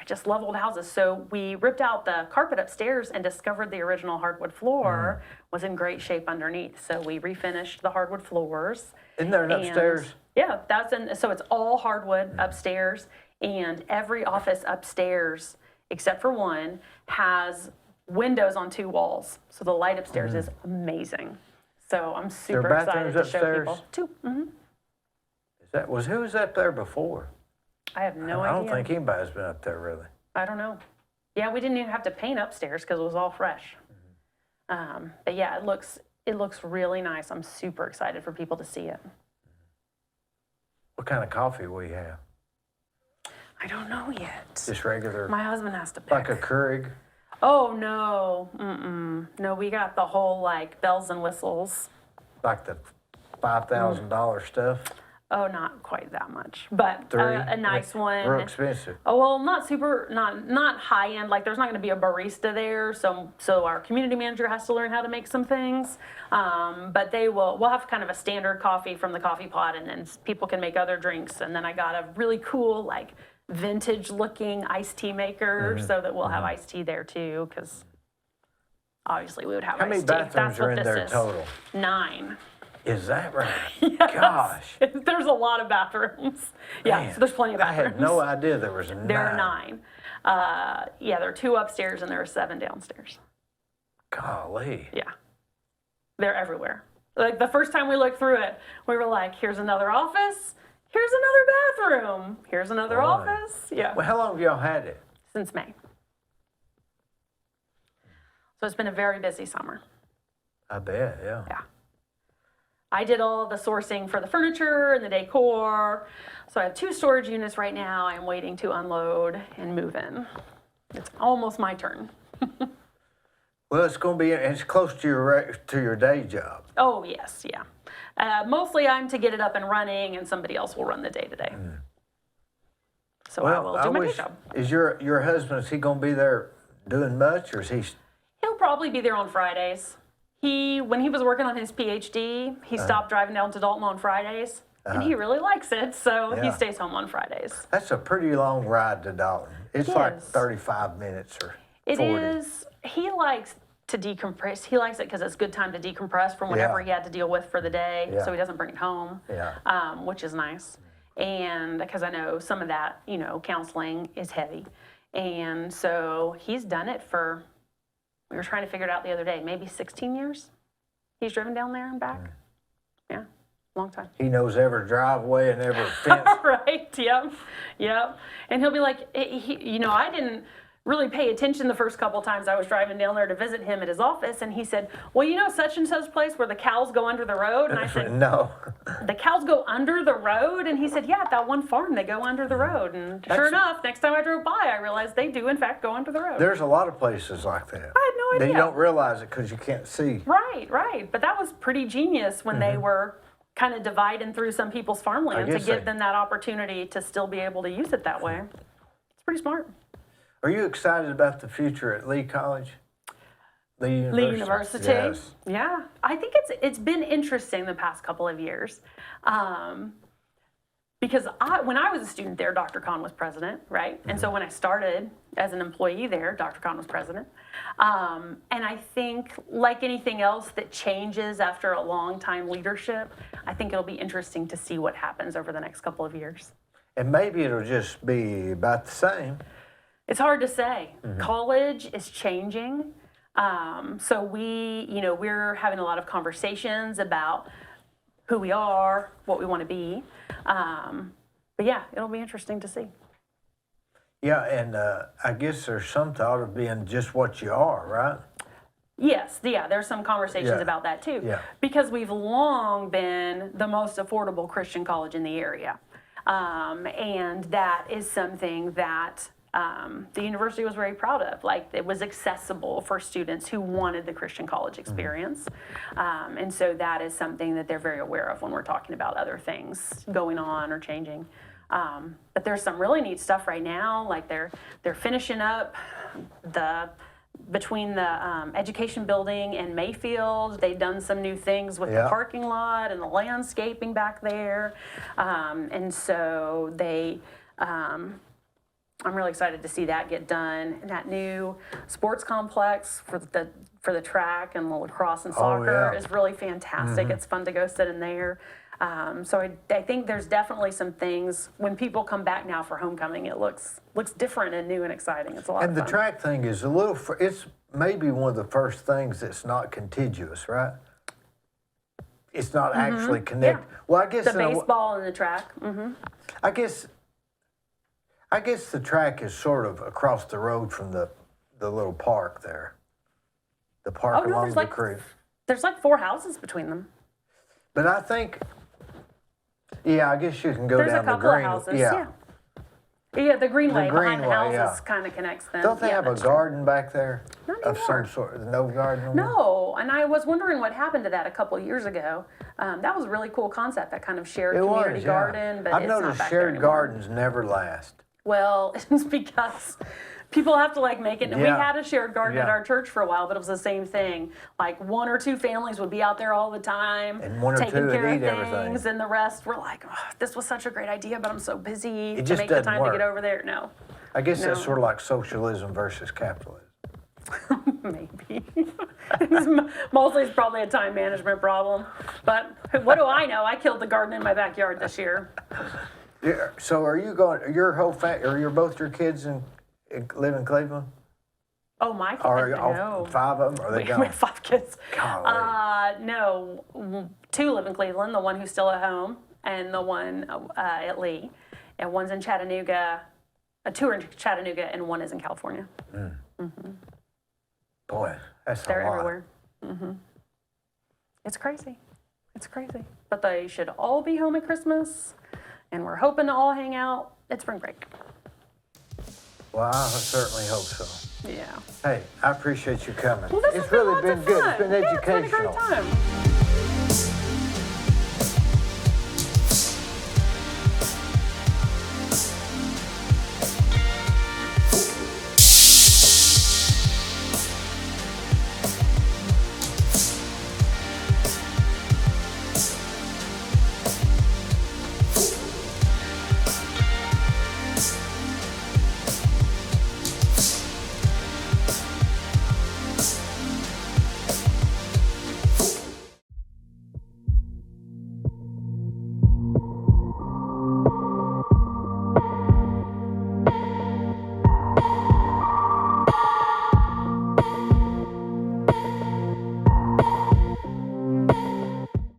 just love old houses. So we ripped out the carpet upstairs and discovered the original hardwood floor was in great shape underneath. So we refinished the hardwood floors. Isn't there an And- upstairs? Yeah, so it's all hardwood upstairs, and every office upstairs, except for one, has windows on 2 walls. So the light upstairs is amazing. So I'm super excited bathrooms to show upstairs? people. 2. Who was up there before? I have no I idea. don't think anybody's been up there really. I don't know. Yeah, we didn't even have to paint upstairs because it was all fresh. But yeah, it looks really nice. I'm super excited for people to see it. What kind of coffee will you have? I don't know yet. Just regular, My husband has to pick. like a Keurig? Oh no, no, we got the whole bells and whistles. Like the $5,000 stuff? Oh, not quite that much, but 3? a nice one. Real expensive. Oh well, not high end. Like there's not going to be a barista there, so our community manager has to learn how to make some things. But we'll have kind of a standard coffee from the coffee pot, and then people can make other drinks. And then I got a really cool vintage looking iced tea maker, so that we'll have iced tea there too, because obviously we would have How many iced tea. bathrooms That's are what in this there is. total? 9. Is that right? Gosh. There's a lot of bathrooms. Yeah, Man, so there's plenty of I bathrooms. had no idea there was 9. There are 9. Yeah, there are 2 upstairs and there are 7 downstairs. Golly. Yeah, they're everywhere. Like the first time we looked through it, we were like, here's another office, here's another bathroom, here's another Boy. office. Yeah, Well, how long have y'all had it? since May. So it's been a very busy summer. I bet, yeah. Yeah. I did all the sourcing for the furniture and the decor. So I have 2 storage units right now. I'm waiting to unload and move in. It's almost my turn. Well, it's close to your day job. Oh, yes, yeah. Mostly I'm to get it up and running and somebody else will run the day-to-day. So I will do my day job. Is your husband, is he going to be there doing much, or is he? He'll probably be there on Fridays. When he was working on his PhD, he stopped driving down to Dalton on Fridays, and he really likes it, so he Yeah. stays home on Fridays. That's a pretty long ride to Dalton. It's It like is. 35 minutes or 40. It is. He likes to decompress. He likes it because it's a good time to decompress from whatever Yeah. he had to deal with for the day, Yeah. so he doesn't bring it home, Yeah. which is nice. And because I know some of that, counseling is heavy. And so he's done it for, we were trying to figure it out the other day, maybe 16 years he's driven down there and back. Yeah, long time. He knows every driveway and every fence. Right, yep. And he'll be like, I didn't really pay attention the first couple times I was driving down there to visit him at his office, and he said, well, such and such place where the cows go under the road? And I said, No. the cows go under the road? And he said, yeah, at that one farm they go under the road. And sure enough, next time I drove by, I realized they do in fact go under the road. There's a lot of places like that. I had no That you idea. don't realize it because you can't see. Right. But that was pretty genius when they were kind of dividing through some people's farmland to guess give they- them that opportunity to still be able to use it that way. It's pretty smart. Are you excited about the future at Lee College? Lee University? Yes. Yeah, I think it's been interesting the past couple of years, because when I was a student there, Dr. Kahn was president, right? And so when I started as an employee there, Dr. Kahn was president. And I think, like anything else that changes after a long time leadership, I think it'll be interesting to see what happens over the next couple of years. And maybe it'll just be about the same. It's hard to say. College is changing. So we're having a lot of conversations about who we are, what we want to be. But yeah, it'll be interesting to see. Yeah, and I guess there's some thought of being just what you are, right? Yes, there's some conversations Yeah. about that too. Yeah. Because we've long been the most affordable Christian college in the area. And that is something that the university was very proud of. Like, it was accessible for students who wanted the Christian college experience. And so that is something that they're very aware of when we're talking about other things going on or changing. But there's some really neat stuff right now. Like they're finishing up between the education building and Mayfield. They've done some new things with the parking lot and the landscaping back there. And so I'm really excited to see that get done. And that new sports complex for the track and the lacrosse and soccer is really fantastic. It's fun to go sit in there. So I think there's definitely some things, when people come back now for homecoming, it looks different and new and exciting. It's a lot of And fun. the track thing is it's maybe one of the first things that's not contiguous, right? It's not actually connected. Yeah. Well, I guess The baseball and the track. I guess the track is sort of across the road from the little park there. The park along the creek. There's like 4 houses between them. But I think, I guess you can go There's down a the couple of green. houses. Yeah, the greenway behind the greenway, houses kind of connects them. Don't they have a that's true. garden back there? Not Of some anymore. sort? No garden? No more? No, and I was wondering what happened to that a couple of years ago. That was a really cool concept, that kind of shared It community was, garden, but I've it's not noticed back there shared anymore. gardens never last. Well, it's because people have to make it. And we Yeah. had a shared garden at Yeah. our church for a while, but it was the same thing. Like 1 or 2 families would be out there all the time, And 1 or 2 taking would care of eat everything. things, and the rest were like, oh, "This was such a great idea, but I'm so busy to just make the doesn't time to work. get over there." No, I guess that's No. sort of like socialism versus capitalism. maybe. Mostly it's probably a time management problem. But what do I know? I killed the garden in my backyard this year. Yeah, so are you going, your whole or you're both your kids live in Cleveland? Oh, my kids, Or are all no. 5 of them? Are they We gone? have 5 kids. Golly. No, 2 live in Cleveland, the one who's still at home, and the one at Lee. And one's in Chattanooga, 2 are in Chattanooga, and 1 is in California. Boy, that's They're a lot. everywhere. It's crazy. It's crazy. But they should all be home at Christmas, and we're hoping to all hang out at spring break. Well, I certainly hope so. Yeah. Hey, I appreciate you coming. Well, this It's has been really lots been of good. fun. It's been Yeah, educational. it's been a great time.